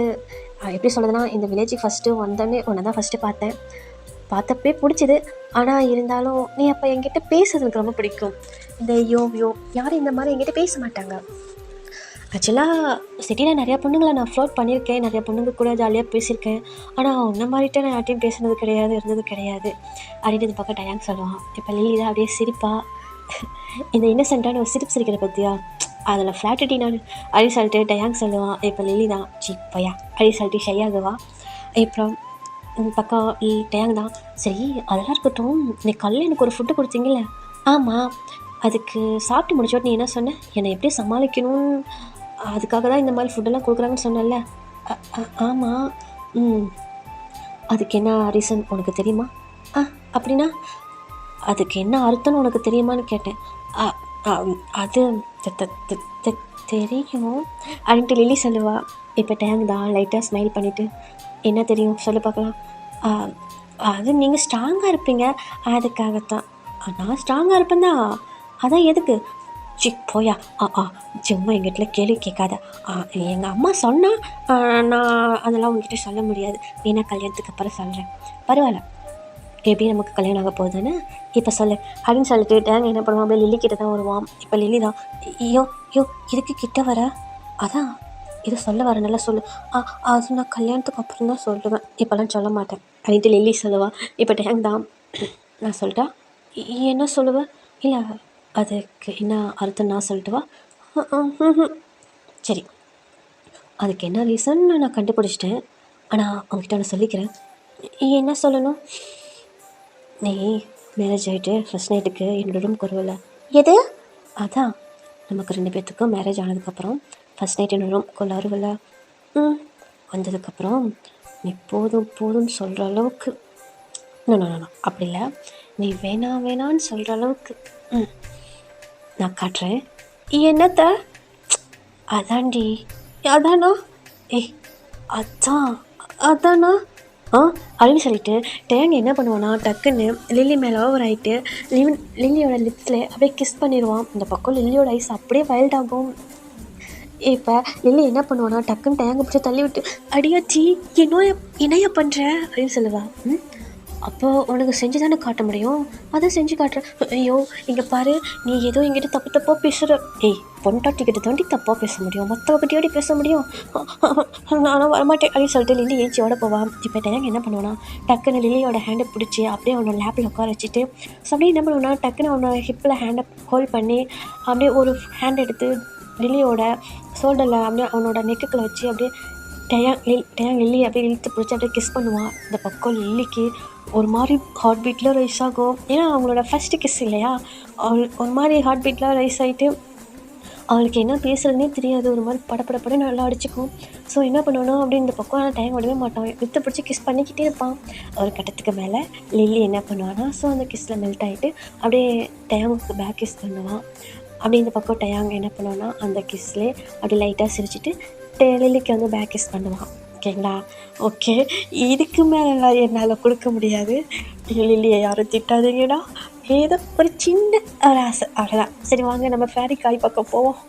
எப்படி சொல்கிறதுனா, இந்த வில்லேஜுக்கு ஃபஸ்ட்டு வந்தோடனே உன்னை தான் ஃபஸ்ட்டு பார்த்தப்பே பிடிச்சிது. ஆனால் இருந்தாலும் நீ அப்போ என்கிட்ட பேசுறது எனக்கு ரொம்ப பிடிக்கும். இந்த யோ யாரும் இந்த மாதிரி என்கிட்ட பேச மாட்டாங்க. ஆக்சுவலாக சிட்டியில் நிறையா பொண்ணுங்களை நான் ஃப்ளோட் பண்ணியிருக்கேன், நிறையா பொண்ணுங்க கூட ஜாலியாக பேசியிருக்கேன். ஆனால் உன்ன மாதிரிட்ட நான் யார்ட்டையும் பேசுனது கிடையாது, இருந்தது கிடையாது அப்படின்ட்டு இந்த பக்கம் டயாங் சொல்லுவான். இப்போ லில்லி தான் அப்படியே சிரிப்பா, இந்த இன்னசென்ட்டான ஒரு சிரிப்பு சிரிக்கிற பற்றியா, அதில் ஃப்ளாட்டிட்டி நான் அப்படின்னு சொல்லிட்டு டயாங் சொல்லுவான். இப்போ லில்லி தான் பையா அப்படின்னு சொல்லிட்டு ஷையாகுவா. அப்புறம் இந்த பக்கம் டயாங் தான், சரி அதெல்லாம் இருக்கட்டும், நீ காலையில் எனக்கு ஒரு ஃபுட்டு கொடுத்தீங்கல்ல? ஆமாம், அதுக்கு சாப்பிட்டு முடிச்சோட்டு நீ என்ன சொன்ன, என்னை எப்படி சமாளிக்கணும், அதுக்காக தான் இந்த மாதிரி ஃபுட்டெல்லாம் கொடுக்குறாங்கன்னு சொன்னல? ஆமாம். அதுக்கு என்ன ரீசன் உனக்கு தெரியுமா? அப்படின்னா அதுக்கு என்ன அர்த்தம்னு உனக்கு தெரியுமான்னு கேட்டேன். அது தெரியும் அப்படின்ட்டு லில்லி சொல்லுவா. இப்போ டேங் தான் லைட்டாக ஸ்மைல் பண்ணிவிட்டு, என்ன தெரியும் சொல்லு பார்க்கலாம். அது நீங்கள் ஸ்ட்ராங்காக இருப்பீங்க, அதுக்காகத்தான். நான் ஸ்ட்ராங்காக இருப்பேன் தான், அதான் எதுக்கு? போயா, சும்மா எங்கிட்ட கேள்வி கேட்காத. எங்கள் அம்மா சொன்னால் நான் அதெல்லாம் உங்ககிட்ட சொல்ல முடியாது, ஏன்னா கல்யாணத்துக்கு அப்புறம் சொல்கிறேன். பரவாயில்ல, எப்படி நமக்கு கல்யாணம் ஆக போகுதுன்னு இப்போ சொல்லு அப்படின்னு சொல்லிட்டு டேங் என்ன பண்ணுவான், அப்படியே லில்லி கிட்ட தான் வருவான். இப்போ லில்லி தான், ஐயோ இதுக்கு கிட்ட வர, அதான் இதை சொல்ல வர, நல்லா சொல்லு. அது நான் கல்யாணத்துக்கு அப்புறம் தான் சொல்லுவேன், இப்போல்லாம் சொல்ல மாட்டேன் அப்படின்ட்டு லில்லி சொல்லுவாள். இப்போ டேங் தான், நான் சொல்லிட்டா என்ன சொல்லுவேன்? இல்லை, அதுக்கு என்ன அர்த்தம் நான் சொல்லட்டுவா? சரி, அதுக்கு என்ன ரீசன் நான் கண்டுபிடிச்சிட்டேன், ஆனால் அவங்ககிட்ட நான் சொல்லிக்கிறேன். என்ன சொல்லணும்? நீ மேரேஜ் ஆகிட்டு ஃபஸ்ட் நைட்டுக்கு என்னோட ரூம் வருவல? எது? அதான் நமக்கு 2 பேர்த்துக்கும் மேரேஜ் ஆனதுக்கப்புறம் ஃபஸ்ட் நைட் என்னோட ரூம் வருவல? வந்ததுக்கப்புறம் நீ போதும்னு சொல்கிற அளவுக்கு, நான் அப்படி இல்லை, நீ வேணான்னு சொல்கிற அளவுக்கு நான் காட்டுறேன். என்னத்த? அதாண்டி, அதானா? அதானா அப்படின்னு சொல்லிட்டு டேங் என்ன பண்ணுவானா, டக்குன்னு லில்லி மேலே ஓவர் ஆகிட்டு லில்லியோட லிப்ஸில் அப்படியே கிஸ் பண்ணிடுவான். இந்த பக்கம் லில்லியோட ஐஸ் அப்படியே வைல்ட் ஆகும். இப்போ லில்லி என்ன பண்ணுவானா, டக்குன்னு டேங்க பிடிச்சி தள்ளி விட்டு, அடியாச்சி என்னையா பண்ணுற அப்படின்னு சொல்லுவா. அப்போ உனக்கு செஞ்சு தானே காட்ட முடியும், அதை செஞ்சு காட்டுறேன். ஐயோ இங்கே பாரு, நீ ஏதோ எங்கிட்ட தப்பு தப்பாக பேசுகிற. ஏய், பொண்டாட்டிக்கிட்ட தாண்டி தப்பாக பேச முடியும், மற்றவகிட்டையோடி பேச முடியும். நானும் வரமாட்டேன் அப்படின்னு சொல்லிட்டு லில்லி ஏச்சியோட போவான். இப்போ டேங்க என்ன பண்ணுவானா, டக்குன்னு லில்லியோட ஹேண்டை பிடிச்சி அப்படியே அவனோட லேப்பில் உட்கார வச்சுட்டு, ஸோ அப்படியே என்ன பண்ணுவானா, டக்குன்னு அவனோட ஹிப்பில் ஹேண்டை ஹோல்ட் பண்ணி அப்படியே ஒரு ஹேண்ட் எடுத்து லில்லியோட ஷோல்டரில் அப்படியே அவனோட நெக்குக்குள்ளே வச்சு அப்படியே டேங் லில்லி அப்படியே இழுத்து பிடிச்சி அப்படியே கிஸ் பண்ணுவான். இந்த பக்கம் லில்லிக்கு ஒரு மாதிரி ஹார்ட் பீட்டில் ரைஸ் ஆகும். ஏன்னா அவங்களோட ஃபஸ்ட்டு கிஸ் இல்லையா, ஒரு மாதிரி ஹார்ட் பீட்டில் ரைஸ் ஆகிட்டு அவளுக்கு என்ன பேசுகிறதுனே தெரியாது, ஒரு மாதிரி படப்படப்பட நல்லா அடிச்சுக்கும். ஸோ என்ன பண்ணணும் அப்படின்னு இந்த பக்கம் டைம் விடவே மாட்டான், இழுத்து பிடிச்சி கிஸ் பண்ணிக்கிட்டே இருப்பான். ஒரு கட்டத்துக்கு மேலே லில்லி என்ன பண்ணுவான்னா, ஸோ அந்த கிஸ்ஸில் மெல்ட் ஆகிட்டு அப்படியே டயாங்குக்கு பேக் கிஸ் பண்ணுவான். அப்படி இந்த பக்கம் டயாங் என்ன பண்ணுவான்னா, அந்த கிஸ்லேயே அப்படி லைட்டாக சிரிச்சிட்டு லில்லிக்கு வந்து பேக் கிஸ் பண்ணுவான். ஓகேங்களா? ஓகே, இதுக்கு மேலே என்னால் கொடுக்க முடியாது. லில்லியை யாரும் திட்டாதீங்கடா, ஏதோ ஒரு சின்ன ஒரு ஆசை, அவ்வளோதான். சரி வாங்க நம்ம ஃபேரி காய் பக்கம் போவோம்.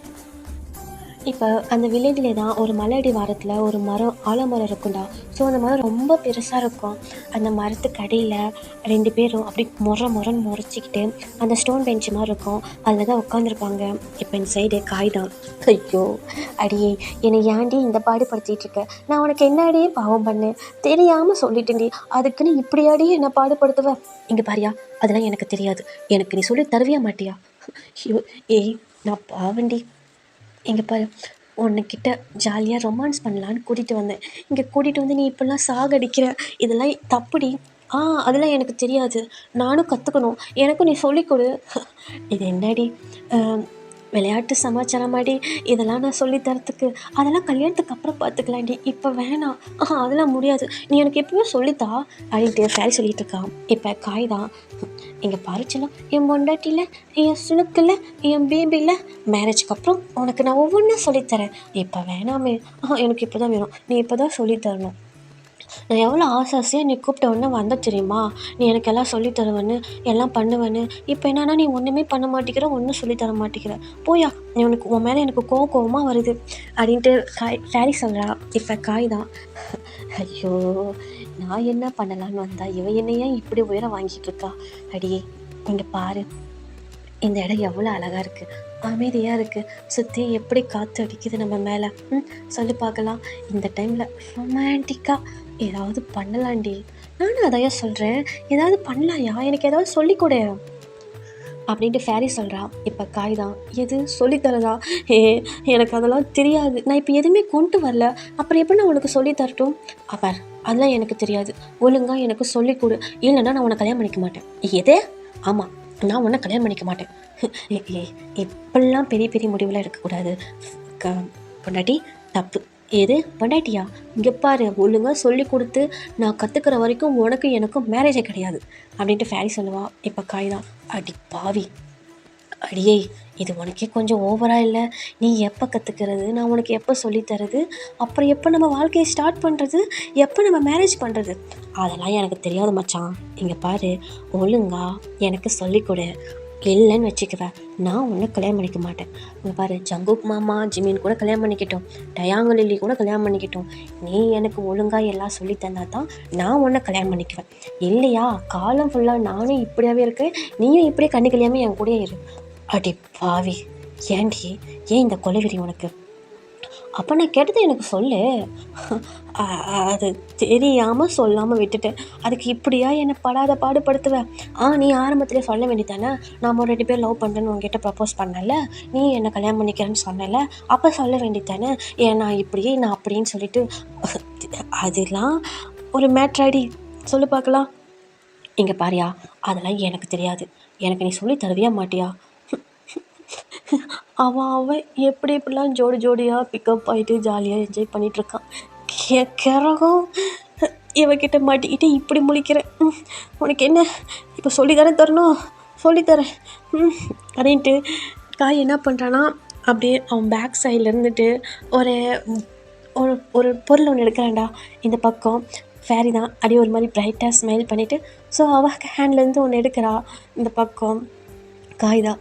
இப்போ அந்த வில்லேஜிலே தான் ஒரு மலையடி வாரத்தில் ஒரு மரம், ஆலமரம் இருக்கும்டா. ஸோ அந்த மரம் ரொம்ப பெருசாக இருக்கும். அந்த மரத்துக்கு அடியில் 2 பேரும் அப்படி மொரன்னு முறைச்சிக்கிட்டு அந்த ஸ்டோன் பெஞ்சு மாதிரி இருக்கும், அதில் தான் உட்காந்துருப்பாங்க. இப்போ இந்த சைடு காய் தான். ஐயோ அடியே, என்னை ஏன்டி இந்த பாடுபடுத்திகிட்டு இருக்க, நான் உனக்கு என்னடியே பாவம் பண்ணேன், தெரியாமல் சொல்லிட்டேன்டி, அதுக்குன்னு இப்படியாடியே என்னை பாடுபடுத்துவேன். இங்கே பாரியா, அதெல்லாம் எனக்கு தெரியாது, எனக்கு நீ சொல்லி தருவியா மாட்டியா? ஐயோ ஏய், நான் பாவண்டி. இங்கே பாரு, உன்னைக்கிட்ட ஜாலியாக ரொமான்ஸ் பண்ணலான்னு கூட்டிகிட்டு வந்தேன், இங்கே கூட்டிகிட்டு வந்து நீ இப்படிலாம் சாகடிக்கிற, இதெல்லாம் தப்புடி. அதெல்லாம் எனக்கு தெரியாது, நானும் கற்றுக்கணும், எனக்கும் நீ சொல்லிக் கொடு. இது என்னடி விளையாட்டு சமாச்சாரமாடி, இதெல்லாம் நான் சொல்லித்தரத்துக்கு? அதெல்லாம் கல்யாணத்துக்கு அப்புறம் பார்த்துக்கலாண்டி, இப்போ வேணாம். அதெல்லாம் முடியாது, நீ எனக்கு எப்பவுமே சொல்லித்தா அப்படின்ட்டு ஃபேரி சொல்லிட்டு இருக்கான். இப்போ காய் தான், இங்கே பாருச்சலாம், என் பொண்டாட்டியில், என் சுணுக்கில், என் பேபியில், மேரேஜ்க்கு அப்புறம் உனக்கு நான் ஒவ்வொன்றும் சொல்லித்தரேன். இப்போ வேணாமே, எனக்கு இப்போ தான் வேணும், நீ இப்போ தான் சொல்லித்தரணும். நான் எவ்வளோ ஆசையாக நீ கூப்பிட்ட உடனே வந்த தெரியுமா, நீ எனக்கு எல்லாம் சொல்லித்தருவேன்னு, எல்லாம் பண்ணுவேன்னு. இப்போ என்னன்னா நீ ஒன்றுமே பண்ண மாட்டேங்கிற, ஒன்றும் சொல்லித்தர மாட்டேங்கிற, போயா, நீ உன் மேலே எனக்கு கோவமாக வருது அப்படின்ட்டு ஃபேரி சொல்கிறா. இப்போ காய் தான், ஐயோ நான் என்ன பண்ணலான்னு வந்தா இவ என்னையா இப்படி உயரம் வாங்கிட்டு இருக்கா. அடியே இங்கே பாரு, இந்த இடம் எவ்வளோ அழகாக இருக்குது, அமைதியாக இருக்குது, சுற்றி எப்படி காற்று அடிக்குது நம்ம மேலே. சொல்லி பார்க்கலாம், இந்த டைமில் ரொமான்டிக்காக ஏதாவது பண்ணலாண்டி. நானும் அதையா சொல்கிறேன், ஏதாவது பண்ணலாயா, எனக்கு ஏதாவது சொல்லிக்கூட அப்படின்ட்டு ஃபேரி சொல்கிறா. இப்போ காய் தான், எது சொல்லித்தரதா? எனக்கு அதெல்லாம் தெரியாது, நான் இப்போ எதுவுமே கொண்டு வரல, அப்புறம் எப்படி நான் உனக்கு சொல்லித்தரட்டும்? அப்பர் அதெல்லாம் எனக்கு தெரியாது, ஒழுங்காக எனக்கு சொல்லிக் கொடு, இல்லைன்னா நான் உன்னை கல்யாணம் பண்ணிக்க மாட்டேன். எதே? ஆமாம், நான் உன்னை கல்யாணம் பண்ணிக்க மாட்டேன். இப்படிலாம் பெரிய பெரிய முடிவுலாம் எடுக்கக்கூடாது பொண்டாட்டி, தப்பு. எது பொண்டாட்டியா? இங்கே பாரு, ஒழுங்காக சொல்லி கொடுத்து நான் கற்றுக்கிற வரைக்கும் உனக்கும் எனக்கும் மேரேஜே கிடையாது அப்படின்ட்டு ஃபேரி சொல்லுவா. இப்போ காய் தான், அடி பாவி, அடியே இது உனக்கே கொஞ்சம் ஓவராக இல்லை? நீ எப்போ கற்றுக்கிறது, நான் உனக்கு எப்போ சொல்லித்தரது, அப்புறம் எப்போ நம்ம வாழ்க்கையை ஸ்டார்ட் பண்ணுறது, எப்போ நம்ம மேரேஜ் பண்ணுறது, அதெல்லாம் எனக்கு தெரியாது மச்சான். இங்கே பாரு, ஒழுங்கா எனக்கு சொல்லிக்கொடு, இல்லைன்னு வச்சுக்குவேன் நான் ஒன்றை கல்யாணம் பண்ணிக்க மாட்டேன். இங்கே பாரு, ஜங்குக் மாமா ஜிமின் கூட கல்யாணம் பண்ணிக்கிட்டோம், டயாங் லில்லி கூட கல்யாணம் பண்ணிக்கிட்டோம், நீ எனக்கு ஒழுங்காக எல்லாம் சொல்லி தந்தா தான் நான் ஒன்றை கல்யாணம் பண்ணிக்குவேன். இல்லையா, காலம் ஃபுல்லாக நானும் இப்படியாவே இருக்கேன், நீயும் இப்படியே கண்ணு கல்யாமல் என் கூடயே இரு. அடி பாவி, ஏன்டி, ஏன் இந்த கொலைவெறி உனக்கு? அப்போ நான் கேட்டது எனக்கு சொல்லு. அது தெரியாமல் சொல்லாமல் விட்டுட்டேன், அதுக்கு இப்படியா என்னை படாத பாடுபடுத்துவேன்? நீ ஆரம்பத்திலே சொல்ல வேண்டியதானே, நாம் 2 பேர் லவ் பண்ணுறேன்னு உங்ககிட்ட ப்ரப்போஸ் பண்ணல, நீ என்னை கல்யாணம் பண்ணிக்கிறேன்னு சொன்னல, அப்போ சொல்ல வேண்டியதானே, நான் இப்படியே நான் அப்படின்னு சொல்லிட்டு. அதெல்லாம் ஒரு மேட்ராடி, சொல்லு பார்க்கலாம். இங்கே பாரியா, அதெல்லாம் எனக்கு தெரியாது, எனக்கு நீ சொல்லி தருவியா மாட்டியா? அவன் எப்படி இப்படிலாம் ஜோடியாக பிக்கப் ஆகிட்டு ஜாலியாக என்ஜாய் பண்ணிகிட்ருக்கான். கிறகம் இவகிட்ட மாட்டிக்கிட்டு இப்படி முழிக்கிறேன். உனக்கு என்ன இப்போ சொல்லித்தானே தரணும், சொல்லித்தரேன் அப்படின்ட்டு காய் என்ன பண்ணுறான்னா, அப்படியே அவன் பேக் சைடில் இருந்துட்டு ஒரு ஒரு ஒரு பொருள் ஒன்று எடுக்கிறான்டா. இந்த பக்கம் ஃபேரி தான் அப்படியே ஒரு மாதிரி பிரைட்டாக ஸ்மைல் பண்ணிவிட்டு, ஸோ அவள் ஹேண்ட்லேருந்து ஒன்று எடுக்கிறா. இந்த பக்கம் காய் தான்,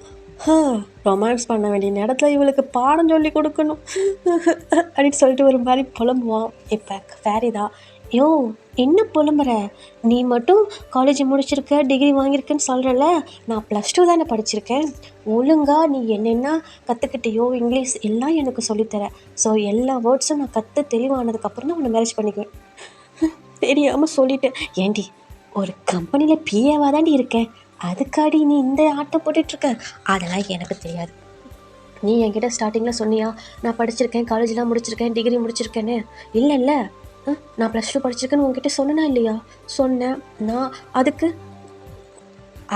ரொமான்ஸ் பண்ண வேண்டிய நேரத்தில் இவளுக்கு பாடம் சொல்லி கொடுக்கணும் அப்படின்னு சொல்லிட்டு ஒரு மாதிரி புலம்புவான். இப்போ ஃபேரி தான், யோ என்ன புலம்புற, நீ மட்டும் காலேஜ் முடிச்சிருக்க டிகிரி வாங்கியிருக்கேன்னு சொல்கிறல, நான் +2 தானே படிச்சிருக்கேன். ஒழுங்கா நீ என்னென்ன கற்றுக்கிட்டியோ இங்கிலீஷ் எல்லாம் எனக்கு சொல்லித்தர. ஸோ எல்லா வேர்ட்ஸும் நான் கற்று தெளிவானதுக்கப்புறம் தான் உன்னை மேரேஜ் பண்ணிக்குவேன். தெரியாமல் சொல்லிட்டேன். ஏண்டி ஒரு கம்பெனியில் பிஏவாக தாண்டி இருக்கேன், அதுக்காடி நீ இந்த ஆட்டம் போட்டுட்ருக்க? அதெல்லாம் எனக்கு தெரியாது. நீ என்கிட்ட ஸ்டார்டிங்கில் சொன்னியா நான் படிச்சிருக்கேன், காலேஜெலாம் முடிச்சிருக்கேன், டிகிரி முடிச்சிருக்கேன்னு? இல்லை நான் +2 படிச்சிருக்கேன்னு உங்ககிட்ட சொன்னேனா இல்லையா? சொன்னேன். நான் அதுக்கு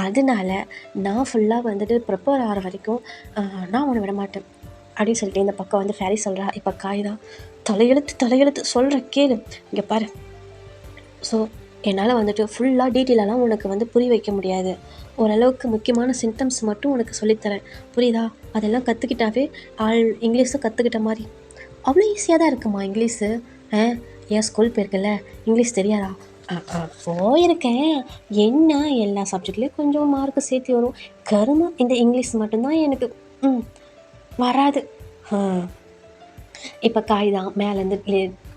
அதனால நான் ஃபுல்லாக வந்துட்டு ப்ரிப்பேர் ஆகிற வரைக்கும் நான் உன்னை விட மாட்டேன் அப்படின்னு சொல்லிட்டு இந்த பக்கம் வந்து ஃபேரி சொல்கிறா. இப்போ காய்தான் தலையெழுத்து சொல்கிற கேளு. இங்கே பாரு, ஸோ என்னால் வந்துட்டு ஃபுல்லாக டீட்டெயிலெலாம் உனக்கு வந்து புரிய வைக்க முடியாது. ஓரளவுக்கு முக்கியமான சிம்டம்ஸ் மட்டும் உனக்கு சொல்லித்தரேன், புரியுதா? அதெல்லாம் கற்றுக்கிட்டாவே இங்கிலீஷும் கற்றுக்கிட்ட மாதிரி. அவ்வளோ ஈஸியாக தான் இருக்குமா இங்கிலீஷு? ஏன் ஸ்கூல் போயிருக்கல, இங்கிலீஷ் தெரியாதா? போயிருக்கேன். என்ன எல்லா சப்ஜெக்ட்லேயும் கொஞ்சம் மார்க்கு சேர்த்து வரும். கருமம் இந்த இங்கிலீஷ் மட்டும்தான் எனக்கு வராது. இப்போ காய்தான் மேலேருந்து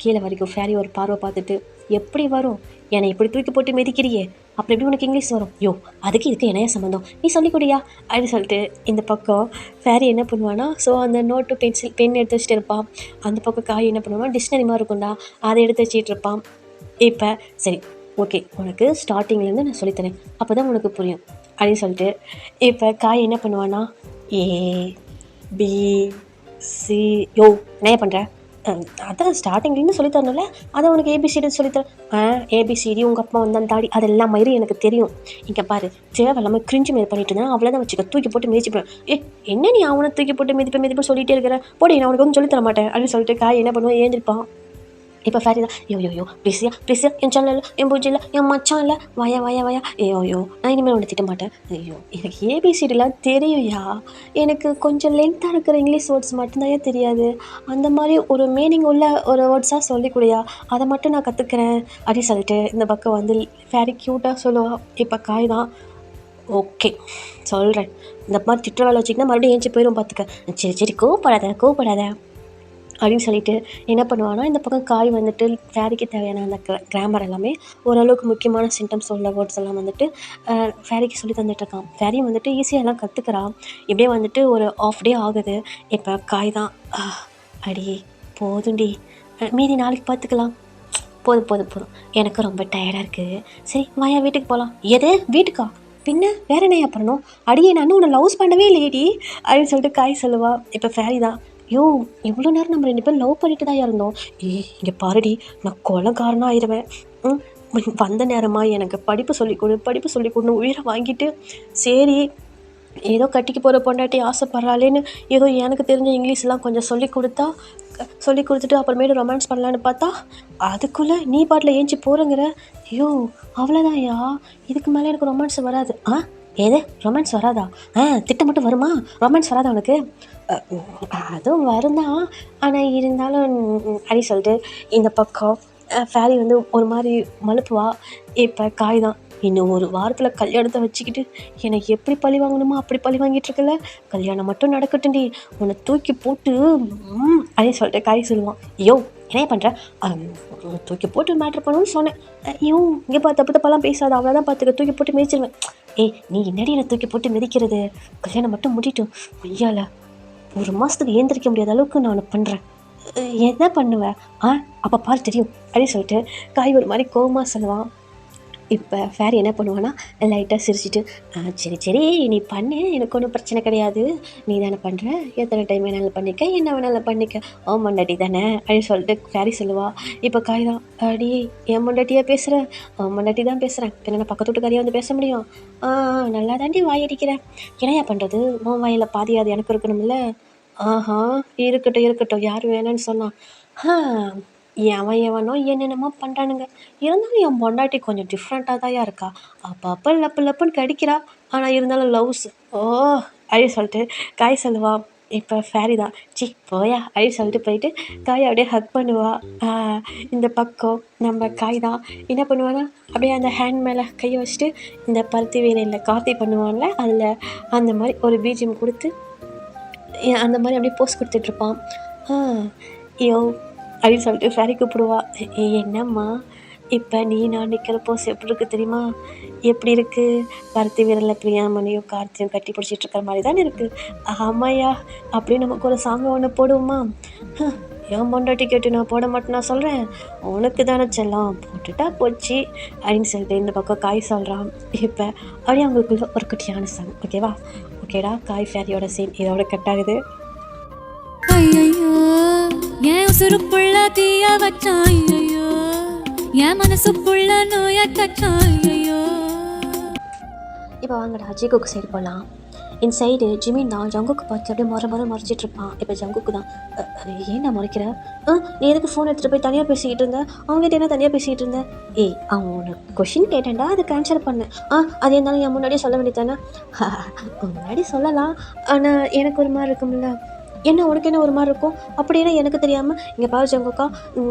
கீழே வரைக்கும் ஃபேரி ஒரு பார்வை பார்த்துட்டு, எப்படி வரும், என்னை இப்படி தூக்கி போட்டு மிதிக்கிறியே, அப்புறம் எப்படி உனக்கு இங்கிலீஷ் வரும்? யோ அதுக்கு இதுக்கு என்னைய சம்மந்தம், நீ சொல்லிக் கொடுயா அப்படின்னு சொல்லிட்டு இந்த பக்கம் ஃபேரி என்ன பண்ணுவான்னா, ஸோ அந்த நோட்டு பென் எடுத்து வச்சுட்டு இருப்பான். அந்த பக்கம் காய் என்ன பண்ணுவான்னா, டிக்ஷனரி மாதிரி இருக்கும்டா, அதை எடுத்து வச்சுட்டு இருப்பான். இப்போ சரி ஓகே, உனக்கு ஸ்டார்டிங்லேருந்து நான் சொல்லித்தரேன், அப்போ தான் உனக்கு புரியும் அப்படின்னு சொல்லிட்டு இப்போ காய் என்ன பண்ணுவான்னா, ABC யோ என்ன பண்ணுற, அதான் ஸ்டார்டிங்லேருந்து சொல்லித்தரணும்ல, அதை உனக்கு ஏபிசிடி சொல்லித்தரேன். ஏபிசிடி உங்கள் அப்பா வந்தான் தாடி அதெல்லாம் மாதிரி எனக்கு தெரியும். இங்கே பாரு, தேவையில்லாமல் கிரிஞ்சு மாரி பண்ணிட்டு இருந்தேன், அவ்வளோதான் வச்சுக்க, தூக்கி போட்டு மிதிச்சுப்பேன். என்ன நீ அவனை தூக்கி போட்டு மிதிப்பேன் சொல்லிகிட்டே இருக்கிற, போடி நான் உனக்கு வந்து சொல்லித்தர மாட்டேன் அப்படின்னு சொல்லிட்டு காய் என்ன பண்ணுவான், ஏந்திருப்பான். இப்போ ஃபேரி தான், யோ ப்ளீஸியா என் சேனல் இல்லை, என் பூஜை இல்லை, என் மச்சான் இல்லை, வாயா நான் இனிமேல் ஒன்று திட்ட மாட்டேன். ஐயோ எனக்கு ஏபிசிடிலாம் தெரியும்யா, எனக்கு கொஞ்சம் லென்த்தாக இருக்கிற இங்கிலீஷ் வேர்ட்ஸ் மட்டும்தான் தெரியாது, அந்த மாதிரி ஒரு மீனிங் உள்ள ஒரு வேர்ட்ஸாக சொல்லிக் கொடுயா, அதை மட்டும் நான் கற்றுக்கிறேன் அப்படின்னு சொல்லிட்டு இந்த பக்கம் வந்து ஃபேரி க்யூட்டாக சொல்லுவாள். இப்போ காய் தான், ஓகே சொல்கிறேன், இந்த மாதிரி திட்ட வேலை வச்சிங்கன்னா மறுபடியும் ஏஞ்சி போயிடும் பார்த்துக்க. சரி கோவப்படாத அப்படின்னு சொல்லிட்டு என்ன பண்ணுவான்னா, இந்த பக்கம் காய் வந்துட்டு ஃபேரிக்கு தேவையான அந்த கிராமர் எல்லாமே ஓரளவுக்கு முக்கியமான சிம்டம்ஸ் உள்ள வேர்ட்ஸ் எல்லாம் வந்துட்டு ஃபேரிக்கு சொல்லி தந்துட்டுருக்கான். ஃபேரியும் வந்துட்டு ஈஸியாக எல்லாம் கற்றுக்கிறான். இப்படியே வந்துட்டு ஒரு ½ டே ஆகுது. இப்போ காய் தான், அடி போதுண்டி, மீதி நாளைக்கு பார்த்துக்கலாம், போதும் எனக்கு ரொம்ப டயர்டாக இருக்குது, சரி வாயா வீட்டுக்கு போகலாம். எது வீட்டுக்கா, பின்ன வேற என்னையா பண்ணணும், அடியே நான் உன்னை லவ்ஸ் பண்ணவே இல்லையேடி அப்படின்னு சொல்லிட்டு காய் சொல்லுவா. இப்போ ஃபேரி தான், இவ்வளோ நேரம் நம்ம 2 பேரும் லவ் பண்ணிட்டு தான் இருந்தோம், இங்கே பாருடி நான் கொலைகாரனாக ஆயிடுவேன், வந்த நேரமாக எனக்கு படிப்பு சொல்லிக் கொடுன்னு உயிரை வாங்கிட்டு, சரி ஏதோ கட்டிக்கு போகிற பொண்டாட்டி ஆசைப்பட்றாளேன்னு ஏதோ எனக்கு தெரிஞ்ச இங்கிலீஷ்லாம் கொஞ்சம் சொல்லி கொடுத்துட்டு அப்புறமேட்டு ரொமான்ஸ் பண்ணலான்னு பார்த்தா, அதுக்குள்ளே நீ பாட்டில் ஏஞ்சி போகிறேங்கிற. அவ்வளோதான்யா, இதுக்கு மேலே எனக்கு ரொமான்ஸ் வராது. ஏதே ரொமான்ஸ் வராதா? திட்டம் மட்டும் வருமா, ரொமான்ஸ் வராதா உனக்கு? அதுவும் வருந்தான், ஆனால் இருந்தாலும் அப்படி சொல்லிட்டு இந்த பக்கம் ஃபேரி வந்து ஒரு மாதிரி மலுப்புவா. இப்போ காய் தான், இன்னும் ஒரு வாரத்தில் கல்யாணத்தை வச்சுக்கிட்டு எனக்கு எப்படி பழி வாங்கணுமோ அப்படி பழி வாங்கிட்டுருக்கல, கல்யாணம் மட்டும் நடக்கட்டும்டி, உன்னை தூக்கி போட்டு அப்படின்னு சொல்லிட்டு காய் சொல்லுவான். என்ன பண்ணுற, தூக்கி போட்டு மேட்ரு பண்ணணும்னு சொன்னேன். இங்கே தப்பெல்லாம் பேசாத, அவ்வளோதான் பார்த்துக்க, தூக்கி போட்டு மிதிச்சிருவேன். நீ என்னடி என்னை தூக்கி போட்டு மிதிக்கிறது, கல்யாணம் மட்டும் முடிட்டும், ஐயால 1 மாதத்துக்கு ஏந்திரிக்க முடியாத அளவுக்கு நான் பண்ணுறேன், என்ன பண்ணுவேன் அப்போ பாரு தெரியும் அப்படின்னு சொல்லிட்டு காய் ஒரு மாதிரி கோவமாக சொல்லுவான். இப்போ ஃபேரி என்ன பண்ணுவான்னா, லைட்டாக சிரிச்சிட்டு, சரி நீ பண்ணு, எனக்கு ஒன்றும் பிரச்சனை கிடையாது, நீ தானே பண்ணுற, எத்தனை டைம் வேணாலும் பண்ணிக்க, என்ன வேணாலும் பண்ணிக்க, மொண்டாட்டி தானே அப்படின்னு சொல்லிட்டு ஃபேரி சொல்லுவா. இப்போ காய் தான், அடி என் மொண்டாட்டியாக பேசுகிறேன், மொண்டாட்டி தான் பேசுகிறேன், என்ன பக்கத்து வீட்டுக்காரியாக வந்து பேச முடியும், நல்லா தாண்டி வாயடிக்கிறேன், என்னையா பண்ணுறது, உன் வாயில் பாதியாது எனக்கு இருக்கணும்ல, இருக்கட்டும் யார் வேணான்னு சொன்னான், எவனோ என்னென்னமோ பண்ணுறானுங்க, இருந்தாலும் என் பொண்டாட்டி கொஞ்சம் டிஃப்ரெண்ட்டாக தான் இருக்கா, அப்போ லப்புன்னு கடிக்கிறா, ஆனால் இருந்தாலும் லவ்ஸ் அப்படின்னு சொல்லிட்டு காய் சொல்லுவா. இப்போ ஃபேரி தான் போயா அப்படின்னு சொல்லிட்டு போயிட்டு காயை அப்படியே ஹக் பண்ணுவா. இந்த பக்கம் நம்ம காய் தான் என்ன பண்ணுவானா, அப்படியே அந்த ஹேண்ட் மேலே கையை வச்சுட்டு இந்த பருத்தி வீரனில் கார்த்தி பண்ணுவான்ல, அதில் அந்த மாதிரி ஒரு பீஜியம் கொடுத்து அந்த மாதிரி அப்படியே போஸ் கொடுத்துட்ருப்பான். ஐயோ அப்படின்னு சொல்லிட்டு ஃபேரி கூப்பிடுவா. என்னம்மா இப்போ நீ நான் நிற்கிற போஸ் எப்படி இருக்குது தெரியுமா? எப்படி இருக்குது? பருத்தி வீரனில் பிரியாமணியும் கார்த்தியும் கட்டி பிடிச்சிட்டு இருக்கிற மாதிரி தானே இருக்குது. ஆமாயா அப்படியே நமக்கு ஒரு சாங்கை ஒன்று போடுவோமா? ஏன் பொண்டாட்டி கேட்டு நான் போட மாட்டேன், நான் சொல்கிறேன் உனக்கு தானே செல்லம், போட்டுட்டா போச்சு அப்படின்னு சொல்லிட்டு இந்த பக்கம் காய் சொல்கிறான். இப்போ அப்படியே அவங்களுக்குள்ள ஒரு குட்டியான சாங். ஓகேவா? ஓகேடா, காய் ஃபேரியோட சீன் இதோட கட் ஆகுது. ஐயோ என் உசுருக்குள்ள தீய வச்சான், ஐயோ என் மனசுக்குள்ள நோய தச்சான், ஐயோ. இப்போ வாங்கடா ஜிகுக்கு சைடு போகலாம். இந்த சைடு ஜிமின் தான் ஜங்குக்கு பார்த்து அப்படியே முறைச்சிட்டு இருப்பான். இப்போ ஜங்குக்கு தான் ஏன் நான் முறைக்கிற, நீ எதுக்கு ஃபோன் எடுத்துகிட்டு போய் தனியாக பேசிக்கிட்டு இருந்தேன், அவங்ககிட்ட என்ன தனியாக பேசிக்கிட்டு இருந்தேன்? அவன் உனக்கு கொஷின் கேட்டேன்டா, அது கேன்சல் பண்ணேன். அது இருந்தாலும் என் முன்னாடியே சொல்ல வேண்டியதானே? முன்னாடி சொல்லலாம், ஆனால் எனக்கு ஒரு மாதிரி இருக்கும்ல. என்ன உனக்கு என்ன ஒரு மாதிரி இருக்கும்? அப்படின்னா எனக்கு தெரியாமல் இங்கே பாரு ஜங்குக்கா,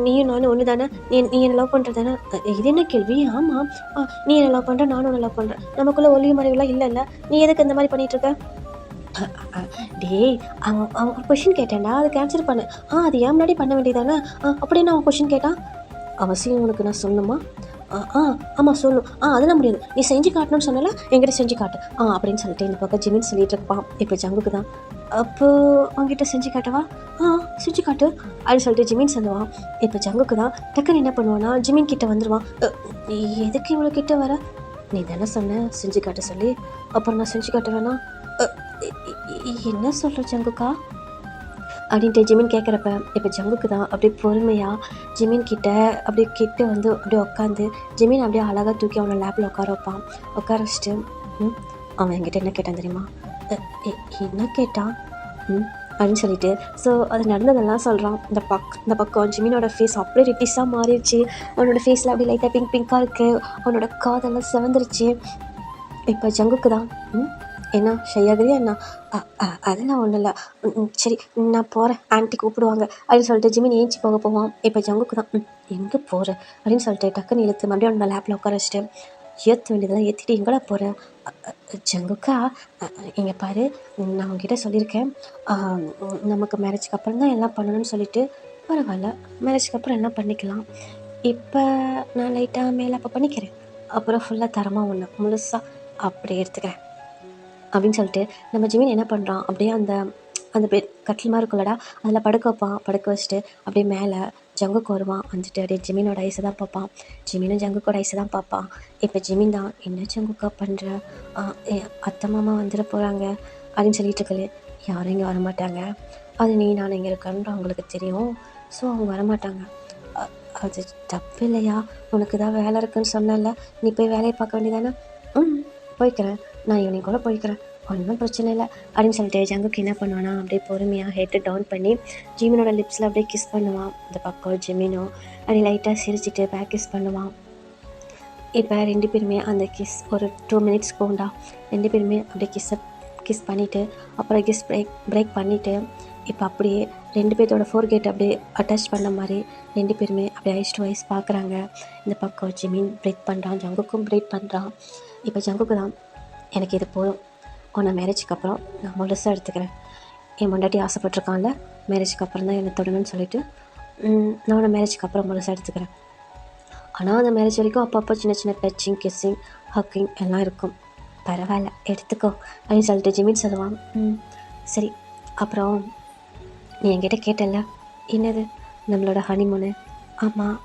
நீயும் நானும் ஒன்று தானே, நீ என்னை லவ் பண்ணுற தானே? இது என்ன கேள்வி? ஆமாம், நீ என்னை லவ் பண்ணுற, நானும் உன்னை லவ் பண்ணுறேன், நமக்குள்ளே ஒளிவு மறைவுலாம் இல்லைல்ல, நீ எதுக்கு இந்த மாதிரி பண்ணிகிட்ருக்க? டேய் அவன் ஒரு கொஷின் கேட்டேன்டா, அது கேன்சல் பண்ணு. அது ஏன் முன்னாடி பண்ண வேண்டியதானே? அப்படின்னு அவன் கொஷின் கேட்டான். அவசியம் உனக்கு நான் சொல்லணுமா? ஆமாம் சொல்லணும். அதெல்லாம் முடியாது, நீ செஞ்சு காட்டணும்னு சொன்னால என்கிட்ட செஞ்சு காட்டு அப்படின்னு சொல்லிட்டு இந்த பக்கம் ஜிமின் சொல்லிட்டு இருப்பான். இப்போ ஜங்குக்கு தான் அப்போது அவங்ககிட்ட செஞ்சு காட்டவா? செஞ்சு காட்டு அப்படின்னு சொல்லிட்டு ஜிமின் சொல்லுவான். இப்போ ஜங்குக்கு தான் டக்குன்னு என்ன பண்ணுவான்னா ஜிமின் கிட்ட வந்துடுவான். எதுக்கு இவ்வளோ கிட்ட வர? நீ தானே சொன்ன செஞ்சு காட்ட சொல்லி, அப்புறம் நான் செஞ்சு காட்ட வேணாம். என்ன சொல்கிற ஜங்குக்கா அப்படின்ட்டு ஜிமின் கேட்குறப்ப இப்போ ஜங்குக்கு தான் அப்படியே பொறுமையாக ஜிமின் கிட்ட அப்படியே கிட்ட வந்து அப்படியே உட்காந்து ஜிமின் அப்படியே அழகாக தூக்கி அவனை லேப்பில் உட்கார வைப்பான். உட்கார வச்சுட்டு அவன் என்கிட்ட என்ன கேட்டான் தெரியுமா? என்ன கேட்டான் அப்படின்னு சொல்லிட்டு ஸோ அது நடந்ததெல்லாம் சொல்கிறான். இந்த பக்கம் ஜிமினோட ஃபேஸ் அப்படியே ரிட்டிஸாக மாறிடுச்சு. அவனோட ஃபேஸில் அப்படியே லைட்டாக பிங்காக இருக்குது. அவனோட காதெல்லாம் சிவந்துருச்சு. இப்போ ஜங்குக்கு தான் என்ன ஷையாகிறியா என்ன? அதெல்லாம் ஒன்றும் இல்லை, சரி நான் போகிறேன், ஆன்ட்டி கூப்பிடுவாங்க அப்படின்னு சொல்லிட்டு ஜிமின் ஏஞ்சி போவான். இப்போ ஜங்குக்கு தான் எங்கே போகிற அப்படின்னு சொல்லிட்டு டக்குன்னு இழுத்து மறுபடியும் அவனோட லேப்பில் உட்கார வச்சுட்டு ஏற்ற வேண்டியதெல்லாம் ஏற்றிட்டு எங்கடா போகிறேன்? ஜங்குக்கா இங்கே பாரு, நான் உங்ககிட்ட சொல்லியிருக்கேன் நமக்கு மேரேஜுக்கு அப்புறம் தான் எல்லாம் பண்ணணும்னு சொல்லிட்டு. பரவாயில்ல, மேரேஜுக்கு அப்புறம் எல்லாம் பண்ணிக்கலாம். இப்போ நான் லைட்டாக மேலே அப்போ பண்ணிக்கிறேன், அப்புறம் ஃபுல்லாக தரமாக ஒன்று முழுசாக அப்படி எடுத்துக்கிறேன் அப்படின்னு சொல்லிட்டு நம்ம ஜிமின் என்ன பண்ணுறான், அப்படியே அந்த கட்டில் மாதிரி இருக்குல்லடா அதில் படுக்க வைப்பான். படுக்க வச்சுட்டு அப்படியே மேலே ஜங்குக்கு வருவான். வந்துட்டு அப்படியே ஜிமினோட ஐஸை தான் பார்ப்பான். ஜிமினும் ஜங்குக்கோட ஐஸை தான் பார்ப்பான். இப்போ ஜிமின் தான் என்ன ஜங்குக்கா பண்ணுற, அத்தை மாமா வந்துட போகிறாங்க அப்படின்னு சொல்லிட்டு இருக்கலே, யாரும் இங்கே வரமாட்டாங்க, அது நீ நான் இங்கே இருக்கன்ற அவங்களுக்கு தெரியும், ஸோ அவங்க வரமாட்டாங்க. அது தப்பு இல்லையா? உனக்கு தான் வேலை இருக்குன்னு சொன்னல, நீ போய் வேலையை பார்க்க வேண்டியதானே? போய்க்கிறேன், நான் ஈவினிங் கூட போய்க்கிறேன், ஒன்றும் பிரச்சனை இல்லை அப்படின்னு சொல்லிட்டு ஜங்குக்கு என்ன பண்ணுவானா அப்படியே பொறுமையாக ஹெட்டை டவுன் பண்ணி ஜிமினோட லிப்ஸில் அப்படியே கிஸ் பண்ணுவான். இந்த பக்கம் ஜிமினோ அப்படியே லைட்டாக சிரிச்சிட்டு பேக் கிஸ் பண்ணுவான். இப்போ ரெண்டு பேருமே அந்த கிஸ் ஒரு 2 மினிட்ஸ் போண்டா, ரெண்டு பேருமே அப்படியே கிஸ் பண்ணிவிட்டு அப்புறம் கிஸ் பிரேக் பண்ணிவிட்டு இப்போ அப்படியே ரெண்டு பேர்த்தோட ஃபோர்கேட் அப்படியே அட்டாச் பண்ண மாதிரி ரெண்டு பேருமே அப்படியே ஐஸ் டு ஐஸ் பார்க்குறாங்க. இந்த பக்கம் ஜிமின் பிரேக் பண்ணுறான், ஜங்குக்கும் பிரேக் பண்ணுறான். இப்போ ஜங்குக்கு தான் எனக்கு இது போதும், உன்னை மேரேஜுக்கு அப்புறம் நான் முழுசாக எடுத்துக்கிறேன், என் முன்னாடி ஆசைப்பட்டிருக்கான்ல மேரேஜுக்கு அப்புறம் தான் என்னை தொடணும்னு சொல்லிட்டு நான் உன்னை மேரேஜுக்கு அப்புறம் முழுசாக எடுத்துக்கிறேன். ஆனால் அந்த மேரேஜ் வரைக்கும் அப்பப்போ சின்ன சின்ன டச்சிங் கிஸ்ஸிங் ஹக்கிங் எல்லாம் இருக்கும், பரவாயில்ல எடுத்துக்கோ அப்படின்னு சொல்லிட்டு ஜிமின் சொல்லுவான். சரி, அப்புறம் நீ என்கிட்ட கேட்டல என்னது நம்மளோட ஹனிமூனு? ஆமாம்,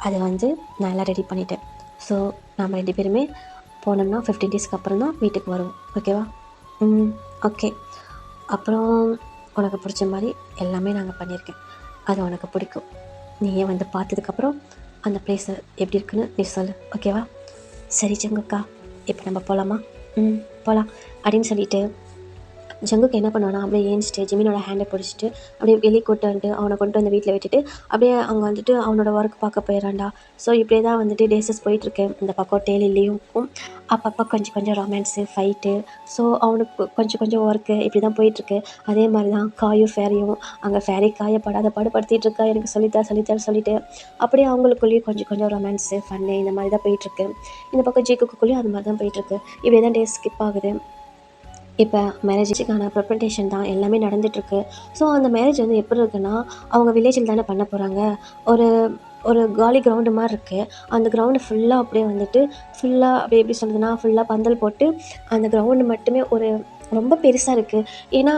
அதை நான் எல்லாம் ரெடி பண்ணிட்டேன். ஸோ நம்ம ரெண்டு பேருமே போனோம்னா 15 டேஸ்க்கு அப்புறம் தான் வீட்டுக்கு வருவோம், ஓகேவா? ஓகே. அப்புறம் உனக்கு பிடிச்ச மாதிரி எல்லாமே நாங்கள் பண்ணியிருக்கேன், அது உனக்கு பிடிக்கும், நீயே பார்த்ததுக்கப்புறம் அந்த பிளேஸை எப்படி இருக்குன்னு நீ சொல்லு, ஓகேவா? சரி ஜங்குக்கா, இப்போ நம்ம போகலாமா? போகலாம் அப்படின்னு சொல்லிட்டு ஜங்குக்கு என்ன பண்ணுவானா, அப்படியே ஏஞ்சிட்டு ஜிமினோட ஹேண்டை பிடிச்சிட்டு அப்படியே வெளியே கூட்டு வந்துட்டு அவனை கொண்டு வந்து வீட்டில் விட்டுட்டு அப்படியே அங்கே வந்துட்டு அவனோட ஒர்க் பார்க்க போயிடறான்டா. ஸோ இப்படியே தான் வந்துட்டு டேஸஸ் போயிட்டுருக்கு. இந்த பக்கம் டெய்லியும் அப்பப்போ கொஞ்சம் கொஞ்சம் ரொமான்ஸு, ஃபைட்டு. ஸோ அவனுக்கு கொஞ்சம் கொஞ்சம் ஒர்க்கு இப்படி தான் போயிட்டுருக்கு. அதே மாதிரி தான் காயும் ஃபேரியும் அங்கே ஃபேரி காயை பாடுபடுத்திட்டு இருக்கா, எனக்கு சொல்லித்தான்னு சொல்லிட்டு அப்படியே அவங்களுக்குள்ளேயும் கொஞ்சம் கொஞ்சம் ரொமான்ஸு, ஃபன்னு இந்த மாதிரி தான் போயிட்டுருக்கு. இந்த பக்கம் ஜீக்குக்குள்ளேயும் அது மாதிரி தான் போயிட்டுருக்கு. இப்படியே தான் டேஸ் ஸ்கிப் ஆகுது. இப்போ மேரேஜுக்கான ப்ரிப்பரேஷன் தான் எல்லாமே நடந்துகிட்ருக்கு. ஸோ அந்த மேரேஜ் வந்து எப்படி இருக்குன்னா, அவங்க வில்லேஜில் தானே பண்ண போகிறாங்க. ஒரு ஒரு காலி கிரவுண்டு மாதிரி இருக்குது. அந்த கிரவுண்டு ஃபுல்லாக அப்படியே வந்துட்டு அப்படியே எப்படி சொல்கிறதுனா, ஃபுல்லாக பந்தல் போட்டு அந்த கிரவுண்டு மட்டுமே ரொம்ப பெருசாக இருக்குது. ஏன்னா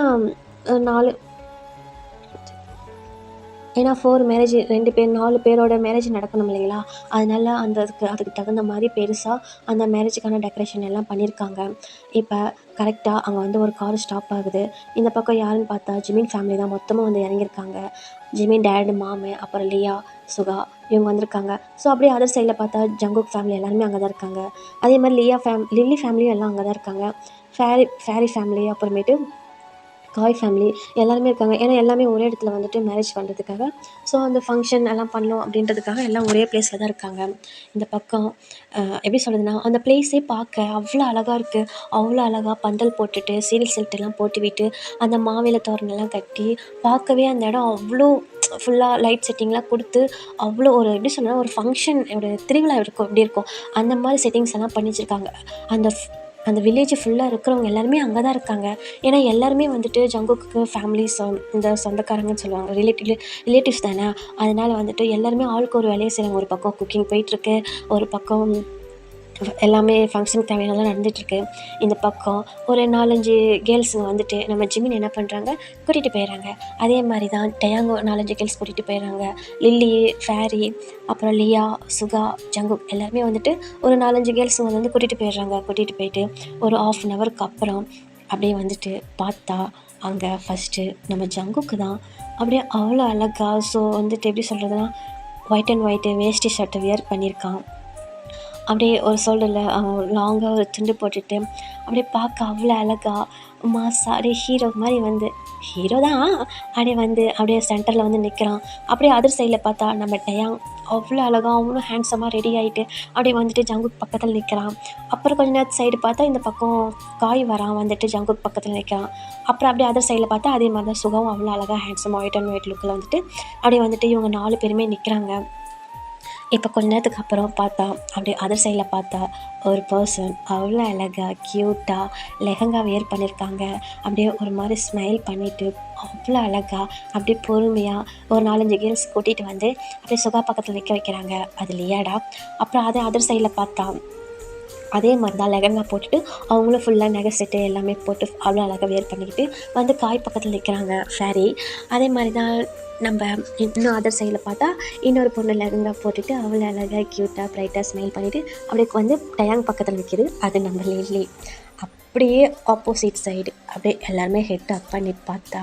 4 மேரேஜ் 2 பேர் 4 பேரோட மேரேஜ் நடக்கணும் இல்லைங்களா? அதனால அதுக்கு தகுந்த மாதிரி பெருசாக அந்த மேரேஜுக்கான டெக்கரேஷன் எல்லாம் பண்ணியிருக்காங்க. இப்போ கரெக்டாக அங்கே வந்து ஒரு கார் ஸ்டாப் ஆகுது. இந்த பக்கம் யாருன்னு பார்த்தா ஜிமின் ஃபேமிலி தான் மொத்தமாக வந்து இறங்கியிருக்காங்க. ஜிமின் டேடு, மாமு, அப்புறம் லியா, சுகா இவங்க வந்திருக்காங்க. ஸோ அப்படியே அதர் சைடில் பார்த்தா ஜங்குக் ஃபேமிலி எல்லாருமே அங்கே தான் இருக்காங்க. அதே மாதிரி லில்லி ஃபேமிலியும் எல்லாம் அங்கே தான் இருக்காங்க. ஃபேரி ஃபேமிலி, அப்புறமேட்டு காய் ஃபேமிலி எல்லாருமே இருக்காங்க. ஏன்னா எல்லாமே ஒரே இடத்துல வந்துட்டு மேரேஜ் பண்ணுறதுக்காக, ஸோ அந்த ஃபங்க்ஷன் எல்லாம் பண்ணணும் அப்படின்றதுக்காக எல்லாம் ஒரே பிளேஸில் தான் இருக்காங்க. இந்த பக்கம் எப்படி சொல்கிறதுனா, அந்த பிளேஸே பார்க்க அவ்வளோ அழகாக இருக்குது. அவ்வளோ அழகாக பந்தல் போட்டுட்டு சீரியல் செட்டெல்லாம் போட்டு விட்டு அந்த மாவிலை தோரணெல்லாம் கட்டி பார்க்கவே அந்த இடம் அவ்வளோ ஃபுல்லாக லைட் செட்டிங்லாம் கொடுத்து அவ்வளோ எப்படி சொல்கிறேன்னா, ஒரு ஃபங்க்ஷன் திருவிழா இருக்கும் எப்படி இருக்கும் அந்த மாதிரி செட்டிங்ஸ் எல்லாம் பண்ணி வச்சுருக்காங்க. அந்த வில்லேஜ் ஃபுல்லாக இருக்கிறவங்க எல்லாருமே அங்கே தான் இருக்காங்க. ஏன்னா எல்லாருமே வந்துட்டு ஜங்குக்கு ஃபேமிலிஸ் இந்த சொந்தக்காரங்கன்னு சொல்லுவாங்க, ரிலேட்டிவ்ஸ் தானே. அதனால் வந்துட்டு எல்லாருமே ஆளுக்கு ஒரு வேலையை செய்கிறாங்க. ஒரு பக்கம் குக்கிங் போயிட்டுருக்கு, ஒரு பக்கம் எல்லாமே ஃபங்க்ஷனுக்கு தேவையானலாம் நடந்துகிட்ருக்கு. இந்த பக்கம் ஒரு 4-5 கேர்ள்ஸுங்க வந்துட்டு நம்ம ஜிமின் என்ன பண்ணுறாங்க, கூட்டிகிட்டு போயிடுறாங்க. அதே மாதிரி தான் டயாங்கோ 4-5 கேர்ள்ஸ் கூட்டிகிட்டு போயிடுறாங்க. லில்லி, ஃபேரி, அப்புறம் லியா, சுகா, ஜங்குக் எல்லாருமே வந்துட்டு ஒரு 4-5 கேர்ள்ஸுங்க வந்து கூட்டிகிட்டு போயிட்டு ஒரு 1/2 an ஹவருக்கு அப்புறம் அப்படியே வந்துட்டு பார்த்தா அங்கே ஃபஸ்ட்டு நம்ம ஜங்குக்கு தான் அப்படியே அவ்வளோ அழகா. ஸோ வந்துட்டு எப்படி சொல்கிறதுனா, ஒயிட் அண்ட் ஒயிட்டு வேஷ்டி ஷர்ட்டை வியர் பண்ணியிருக்கான். அப்படியே ஒரு ஷோல்டரில் லாங்காக ஒரு துண்டு போட்டுட்டு அப்படியே பார்க்க அவ்வளோ அழகாக மாஸா அப்படியே ஹீரோ மாதிரி வந்து ஹீரோ தான் அப்படியே சென்டரில் வந்து நிற்கிறான். அப்படியே அதர் சைடில் பார்த்தா நம்ம டயாங் அவ்வளோ அழகாக அவனும் ஹேண்ட்ஸமாக ரெடி ஆகிட்டு அப்படியே வந்துட்டு ஜங்குக் பக்கத்தில் நிற்கிறான். அப்புறம் கொஞ்ச நேரத்து சைடு பார்த்தா இந்த பக்கம் காய் வரான், வந்துட்டு ஜங்குக் பக்கத்தில் நிற்கிறான். அப்புறம் அப்படியே அதர் சைடில் பார்த்தா அதே மாதிரி தான் சுகாவும் அவ்வளோ அழகாக ஹேண்ட்ஸமாக ஒயிட் அண்ட் ஒயிட் லுக்கில் வந்துட்டு அப்படியே வந்துட்டு இவங்க 4 பேருமே நிற்கிறாங்க. இப்போ கொஞ்ச நேரத்துக்கு அப்புறம் பார்த்தா அப்படியே அதர் சைடில் பார்த்தா ஒரு பர்சன் அவ்வளோ அழகாக க்யூட்டாக லெஹங்கா வியர் பண்ணியிருக்காங்க. அப்படியே ஒரு மாதிரி ஸ்மைல் பண்ணிவிட்டு அவ்வளோ அழகாக அப்படியே பொறுமையாக ஒரு 4-5 கேர்ள்ஸ் கூட்டிகிட்டு வந்து அப்படியே சுகா பக்கத்தில் நிற்க வைக்கிறாங்க. அது லியாடா. அப்புறம் அதர் சைடில் பார்த்தா அதே மாதிரி தான் லெஹங்கா போட்டுட்டு அவங்களும் ஃபுல்லாக நகை செட்டு எல்லாமே போட்டு அவ்வளோ அழகாக வியர் பண்ணிக்கிட்டு வந்து காய் பக்கத்தில் நிற்கிறாங்க ஃபேரி. அதே மாதிரி தான் நம்ம இன்னும் அதர் சைடில் பார்த்தா இன்னொரு பொண்ணு லெஹங்கா போட்டுட்டு அவ்வளோ அழகாக க்யூட்டாக ப்ரைட்டாக ஸ்மைல் பண்ணிவிட்டு அப்படியே வந்து டயாங் பக்கத்தில் நிற்கிது. அது நம்ம லில்லி. அப்படியே ஆப்போசிட் சைடு அப்படியே எல்லாருமே ஹெட் அப் பண்ணி பார்த்தா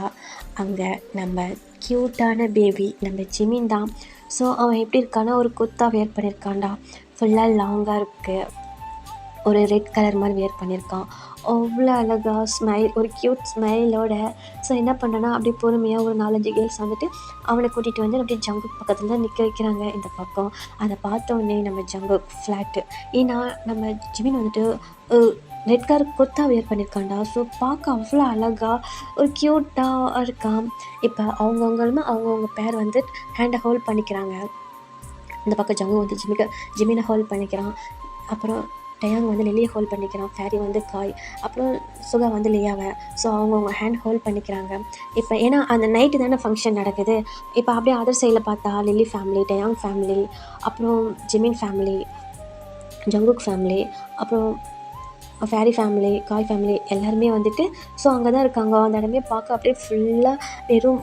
அங்கே நம்ம க்யூட்டான பேபி நம்ம ஜிமின் தான். ஸோ அவன் எப்படி இருக்கான்னா, ஒரு குர்த்தா வியர் பண்ணியிருக்கான்டா, ஃபுல்லாக லாங்காக இருக்குது, ஒரு ரெட் கலர் மாதிரி வியர் பண்ணியிருக்கான். அவ்வளோ அழகாக ஸ்மைல், ஒரு க்யூட் ஸ்மைலோட. ஸோ என்ன பண்ணேன்னா அப்படியே பொறுமையாக ஒரு 4-5 கேர்ள்ஸ் வந்துட்டு அவனை கூட்டிகிட்டு வந்து அப்படியே ஜங்குக் பக்கத்தில் தான் நிற்க வைக்கிறாங்க. இந்த பக்கம் அதை பார்த்தோன்னே நம்ம ஜங்குக் ஃப்ளாட்டு. ஏன்னா நம்ம ஜிமின் வந்துட்டு ரெட் கலர் குர்த்தா வியர் பண்ணியிருக்கான்டா. ஸோ பார்க்க அவ்வளோ அழகாக ஒரு க்யூட்டாக இருக்கான். இப்போ அவங்கவுங்க பேர் வந்து ஹேண்டை ஹோல்ட் பண்ணிக்கிறாங்க. இந்த பக்கம் ஜங்கு வந்து ஜிமினை ஹோல்ட் பண்ணிக்கிறான். அப்புறம் டயாங் வந்து லில்லியை ஹோல்ட் பண்ணிக்கிறான். ஃபேரி வந்து காய், அப்புறம் சுகா வந்து லியாவை. ஸோ அவங்கவுங்க ஹேண்ட் ஹோல்ட் பண்ணிக்கிறாங்க. இப்போ ஏன்னா அந்த நைட்டு தானே ஃபங்க்ஷன் நடக்குது. இப்போ அப்படியே அதர் சைடில் பார்த்தா லில்லி ஃபேமிலி, டயாங் ஃபேமிலி, அப்புறம் ஜிமின் ஃபேமிலி, ஜங்குக் ஃபேமிலி, அப்புறம் ஃபேரி ஃபேமிலி, காய் ஃபேமிலி எல்லாருமே வந்துட்டு ஸோ அங்கே தான் இருக்காங்க. அந்த இடமே பார்க்க அப்படியே ஃபுல்லாக வெறும்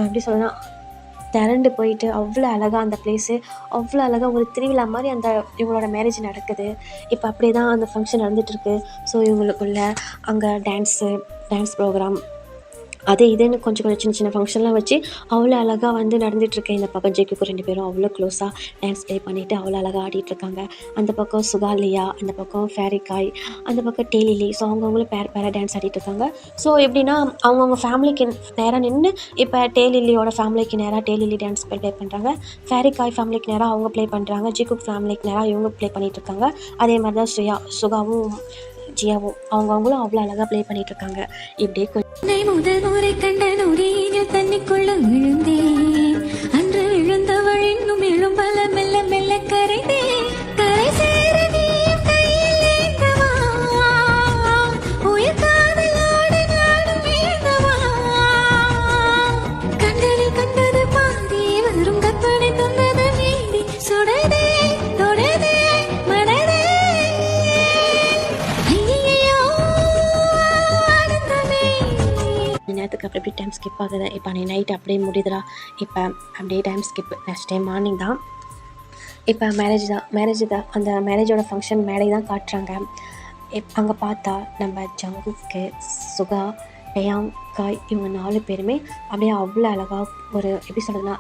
எப்படி சொல்லலாம், திரண்டு போயிட்டு அவ்வளோ அழகாக அந்த பிளேஸு அவ்வளோ அழகாக ஒரு திருவிழா மாதிரி அந்த இவங்களோட மேரேஜ் நடக்குது. இப்போ அப்படியே தான் அந்த ஃபங்க்ஷன் நடந்துகிட்ருக்கு. ஸோ இவங்களுக்குள்ள அங்கே டான்ஸ் ப்ரோக்ராம், அது இதுன்னு கொஞ்சம் கொஞ்சம் சின்ன சின்ன ஃபங்க்ஷன்லாம் வச்சு அவ்வளோ அழகாக வந்து நடந்துகிட்ருக்கு. இந்த பக்கம் ஜேக்குக்கு 2 பேரும் அவ்வளோ க்ளோஸாக டான்ஸ் ப்ளே பண்ணிவிட்டு அவ்வளோ அழகாக ஆடிட்டுருக்காங்க. அந்த பக்கம் சுகாலியா, அந்த பக்கம் ஃபேரிகாய், அந்த பக்கம் டேலிலி. ஸோ அவங்கவுங்களும் பேராக டான்ஸ் ஆடிட்டுருக்காங்க. ஸோ எப்படின்னா அவங்கவுங்க ஃபேமிலிக்கு நேராக நின்று இப்போ டேலிலியோட ஃபேமிலிக்கு நேராக டேலிலி டான்ஸ் ப்ளே பண்ணுறாங்க. ஃபேரிகாய் ஃபேமிலிக்கு நேராக அவங்க ப்ளே பண்ணுறாங்க. ஜேக்குக் ஃபேமிலிக்கு நேராக இவங்க ப்ளே பண்ணிகிட்ருக்காங்க. அதே மாதிரி தான் சுகாவும் ஜியாவும் அவங்கவுங்களும் அவ்வளோ அழகாக ப்ளே பண்ணிகிட்ருக்காங்க. இப்படியே உன்னை முதல் முறை கண்ட நொடியில் தண்ணிக்குள்ள விழுந்தேன். அன்று விழுந்தவள் இன்னும் எழும்பல மெல்ல மெல்ல கரைந்தேன். கரை சேர நீயும் கையில் ஏந்தவா, உயிர் காதலோடு நானும் வீழ்ந்தவா. கண்களில் கண்டது பாதி வரும் கற்பனை தந்தது மீறி சுடதே தொடதே மனதே. ஐயையோ ஆனந்தமே. நேரத்துக்கு அப்படி இப்படி டைம் ஸ்கிப் ஆகுது. இப்போ அன்றைக்கி நைட் அப்படியே முடியுதுடா. இப்போ அப்படியே time skip. Next time morning தான். இப்போ மேரேஜ் தான் அந்த மேரேஜோட ஃபங்க்ஷன் மேடை தான் காட்டுறாங்க. அங்கே பார்த்தா நம்ம ஜங்குக்கு, சுகா, டயாங், காய் இவங்க 4 பேருமே அப்படியே அவ்வளோ அழகாக ஒரு எப்படி சொல்கிறதுனா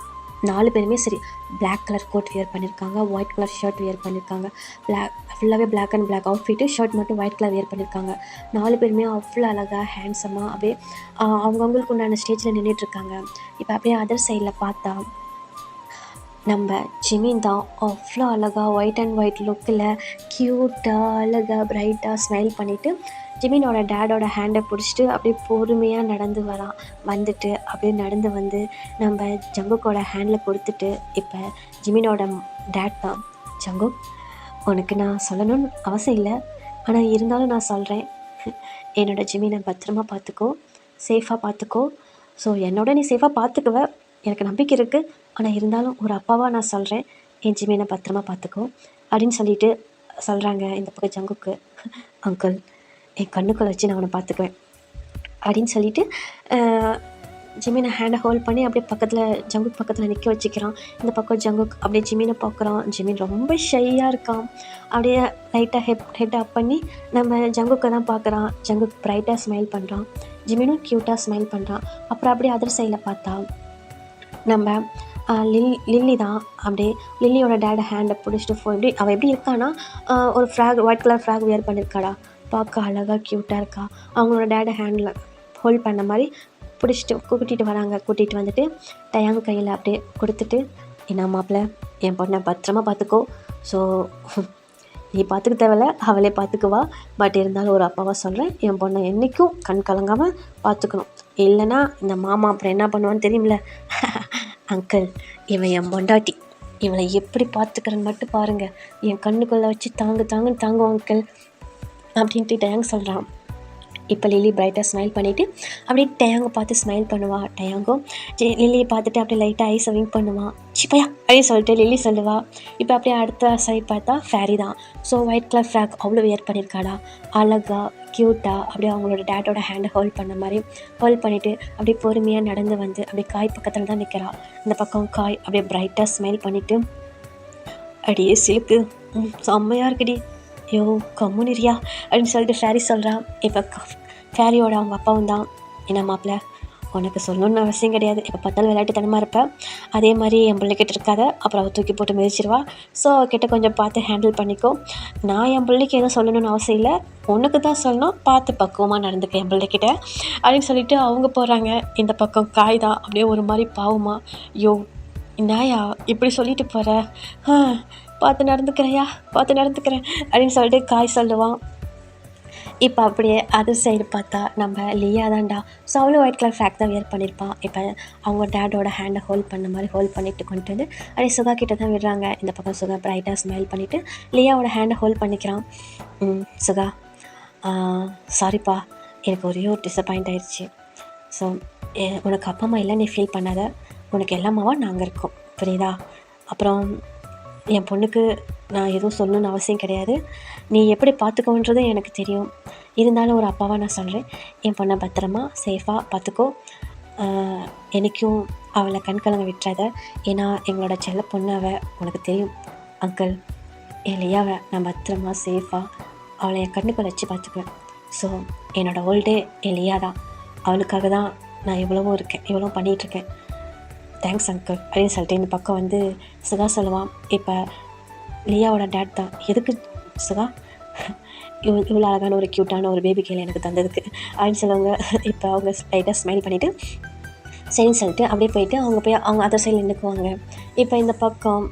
4 பேருமே சரி பிளாக் கலர் கோட் வியர் பண்ணியிருக்காங்க, ஒயிட் கலர் ஷர்ட் வியர் பண்ணியிருக்காங்க. ஃபுல்லாகவே black and black outfit, shirt மட்டும் ஒயிட் கலர் வியர் பண்ணியிருக்காங்க. 4 பேருமே அவ்வளோ அழகாக ஹேண்ட்ஸமாக அப்படியே அவங்கவுங்களுக்கு உண்டான ஸ்டேஜில் நின்றுட்டுருக்காங்க. இப்போ அப்படியே அதர் சைடில் பார்த்தா நம்ம ஜிமின் தான் அவ்வளோ அழகாக ஒயிட் அண்ட் ஒயிட் லுக்கில் க்யூட்டாக அழகாக பிரைட்டாக ஸ்மைல் பண்ணிவிட்டு ஜிமினோட டேடோட ஹேண்டை பிடிச்சிட்டு அப்படியே பொறுமையாக நடந்து வந்துட்டு அப்படியே நடந்து வந்து நம்ம ஜங்குக்கோட ஹேண்டில் கொடுத்துட்டு இப்போ ஜிமினோட டேட் தான். ஜங்குக், உனக்கு நான் சொல்லணும்னு அவசியம் இல்லை, ஆனால் இருந்தாலும் நான் சொல்கிறேன், என்னோட ஜிமினை பத்திரமா பார்த்துக்கோ, சேஃபாக பார்த்துக்கோ. ஸோ என்னோட நீ சேஃபாக பார்த்துக்குவ, எனக்கு நம்பிக்கை இருக்குது. ஆனால் இருந்தாலும் ஒரு அப்பாவாக நான் சொல்கிறேன், என் ஜிமினை பத்திரமா பார்த்துக்கோ அப்படின்னு சொல்லிட்டு சொல்கிறாங்க. இந்த பக்கம் ஜங்குக்கு, அங்கிள் என் கண்ணுக்குள்ள வச்சு நான் அவனை பார்த்துக்குவேன் அப்படின்னு சொல்லிட்டு ஜிமினை ஹேண்டை ஹோல்ட் பண்ணி அப்படியே ஜங்குக் பக்கத்தில் நிற்க வச்சுக்கிறான். இந்த பக்கம் ஜங்குக் அப்படியே ஜிமினை பார்க்குறான். ஜிமின் ரொம்ப ஷையாக இருக்கான். அப்படியே லைட்டாக ஹெட் அப் பண்ணி நம்ம ஜங்குக்கை தான் பார்க்குறான். ஜங்குக் ப்ரைட்டாக ஸ்மைல் பண்ணுறான், ஜிமினும் க்யூட்டாக ஸ்மைல் பண்ணுறான். அப்புறம் அப்படியே அதர் சைடில் பார்த்தா நம்ம லில்லி தான். அப்படியே லில்லியோட டேடை ஹேண்டை பிடிச்சிட்டு அவள் எப்படி இருக்கான்னா ஒரு frock white colour frock wear பண்ணியிருக்காடா, பார்க்க அழகாக க்யூட்டாக இருக்கா. அவங்களோட டேடை ஹேண்டில் ஹோல்ட் பண்ண மாதிரி பிடிச்சிட்டு கூட்டிகிட்டு வந்துட்டு டயாங் கையில் அப்படியே கொடுத்துட்டு, என்ன மாப்பிள்ள என் பொண்ணை பத்திரமா பார்த்துக்கோ. ஸோ நீ பார்த்துக்க தேவையில்ல, அவளே பார்த்துக்குவா. பட் இருந்தாலும் ஒரு அப்பாவாக சொல்கிறேன், என் பொண்ணை என்றைக்கும் கண் கலங்காமல் பார்த்துக்கணும். இல்லைன்னா இந்த மாமா அப்புறம் என்ன பண்ணுவான்னு தெரியுமில்ல. அங்கிள், இவன் என் பொண்டாட்டி, இவளை எப்படி பார்த்துக்கிறேன்னு மட்டும் பாருங்கள், என் கண்ணுக்குள்ளே வச்சு தாங்குன்னு தாங்குவோம் அங்கிள் அப்படின்ட்டு டயாங் சொல்கிறான். இப்போ லில்லி பிரைட்டாக ஸ்மைல் பண்ணிவிட்டு அப்படியே டயாங்கை பார்த்து ஸ்மைல் பண்ணுவாள். டயாங்கும் லில்லியை பார்த்துட்டு அப்படியே லைட்டாக ஐஸை விங்க் பண்ணுவான். சிப்பையா அப்படின்னு சொல்லிட்டு லில்லி சொல்லுவா. இப்போ அப்படியே அடுத்த சைட் பார்த்தா ஃபேரி தான். ஸோ ஒயிட் கலர் ஃப்ராக் அவ்வளோ வியர் பண்ணியிருக்காடா, அழகாக க்யூட்டாக அப்படியே அவங்களோட டேட்டோட ஹேண்டை ஹோல்ட் பண்ண மாதிரி ஹோல்ட் பண்ணிவிட்டு அப்படியே பொறுமையாக நடந்து வந்து அப்படியே காய் பக்கத்தில் தான் நிற்கிறா. இந்த பக்கம் காய் அப்படியே பிரைட்டாக ஸ்மைல் பண்ணிவிட்டு அப்படியே சிலுக்கு செம்மையாக இருக்குடி, ஐயோ கம்முனிரியா அப்படின்னு சொல்லிட்டு ஃபேரி சொல்கிறான். இப்போ ஃபேரியோட அவங்க அப்பாவும் தான், என்ன மாப்பிள்ள உனக்கு சொல்லணும்னு அவசியம் கிடையாது, இப்போ பார்த்தாலும் விளையாட்டுத்தனமாக இருப்பேன், அதே மாதிரி என் பிள்ளைக்கிட்ட இருக்காத, அப்புறம் அவள் தூக்கி போட்டு மிதிச்சிருவா. ஸோ அவகிட்ட கொஞ்சம் பார்த்து ஹேண்டில் பண்ணிக்கோ. நான் என் பிள்ளைக்கு எதுவும் சொல்லணும்னு அவசியம் இல்லை, உனக்கு தான் சொல்லணும், பார்த்து பக்குவமாக நடந்துக்க என் பிள்ளைக்கிட்ட அப்படின்னு சொல்லிட்டு அவங்க போகிறாங்க. இந்த பக்கம் காய் தான் அப்படியே ஒரு மாதிரி பாவமா, ஐயோ நாயா இப்படி சொல்லிட்டு போகிற, பார்த்து நடந்துக்கிறேன் அப்படின்னு சொல்லிட்டு காய் சொல்லுவான். இப்போ அப்படியே அதர் சைடு பார்த்தா நம்ம லியா தான்டா. ஸோ அவளும் ஒயிட் கலர் ஃப்ராக் தான் வியர் பண்ணியிருப்பான். இப்போ அவங்க டேடோட ஹேண்டை ஹோல்ட் பண்ண மாதிரி ஹோல்ட் பண்ணிட்டு கொண்டு வந்து அப்படியே சுகா கிட்ட தான் விடுறாங்க. இந்த பக்கம் சுகா பிரைட்டாக ஸ்மைல் பண்ணிவிட்டு லியாவோட ஹேண்டை ஹோல்ட் பண்ணிக்கிறான். சுகா சாரிப்பா, எனக்கு ஒரே ஒரு டிசப்பாயிண்ட் ஆயிடுச்சு. ஸோ உனக்கு அப்பா அம்மா இல்லை, நீ ஃபீல் பண்ணாத, உனக்கு எல்லாமாவா நாங்கள் இருக்கோம், புரியுதா? அப்புறம் என் பொண்ணுக்கு நான் எதுவும் சொல்லணும்னு அவசியம் கிடையாது, நீ எப்படி பார்த்துக்கோன்றது எனக்கு தெரியும். இருந்தாலும் ஒரு அப்பாவாக நான் சொல்கிறேன், என் பொண்ணை பத்திரமா சேஃபாக பார்த்துக்கோ. என்றைக்கும் அவளை கண்கலங்க விட்டுறாத, ஏன்னா எங்களோட செல்ல பொண்ணு அவள், உனக்கு தெரியும் அங்கிள். என் லியாவை நான் பத்திரமா சேஃபாக அவளை என் கண்ணுக்குள்ள வச்சு பார்த்துக்குவேன். ஸோ என்னோடய ஓல்டே என் லியா தான், அவளுக்காக தான் நான் எவ்வளவோ இருக்கேன், எவ்வளோ பண்ணிகிட்ருக்கேன். தேங்க்ஸ் அங்கிள் அப்படின்னு சொல்லிட்டு இந்த பக்கம் வந்து சுகா சொல்லுவான். இப்போ லியாவோட டேட் தான், எதுக்கு சுகா இவ்வளோ அழகான ஒரு க்யூட்டான ஒரு பேபி கேள் எனக்கு தந்ததுக்கு அப்படின்னு சொல்லுவாங்க. இப்போ அவங்க லைட்டாக ஸ்மைல் பண்ணிவிட்டு சரின்னு சொல்லிட்டு அப்படியே போயிட்டு அவங்க அதர் சைடில் நின்றுக்குவாங்க. இப்போ இந்த பக்கம்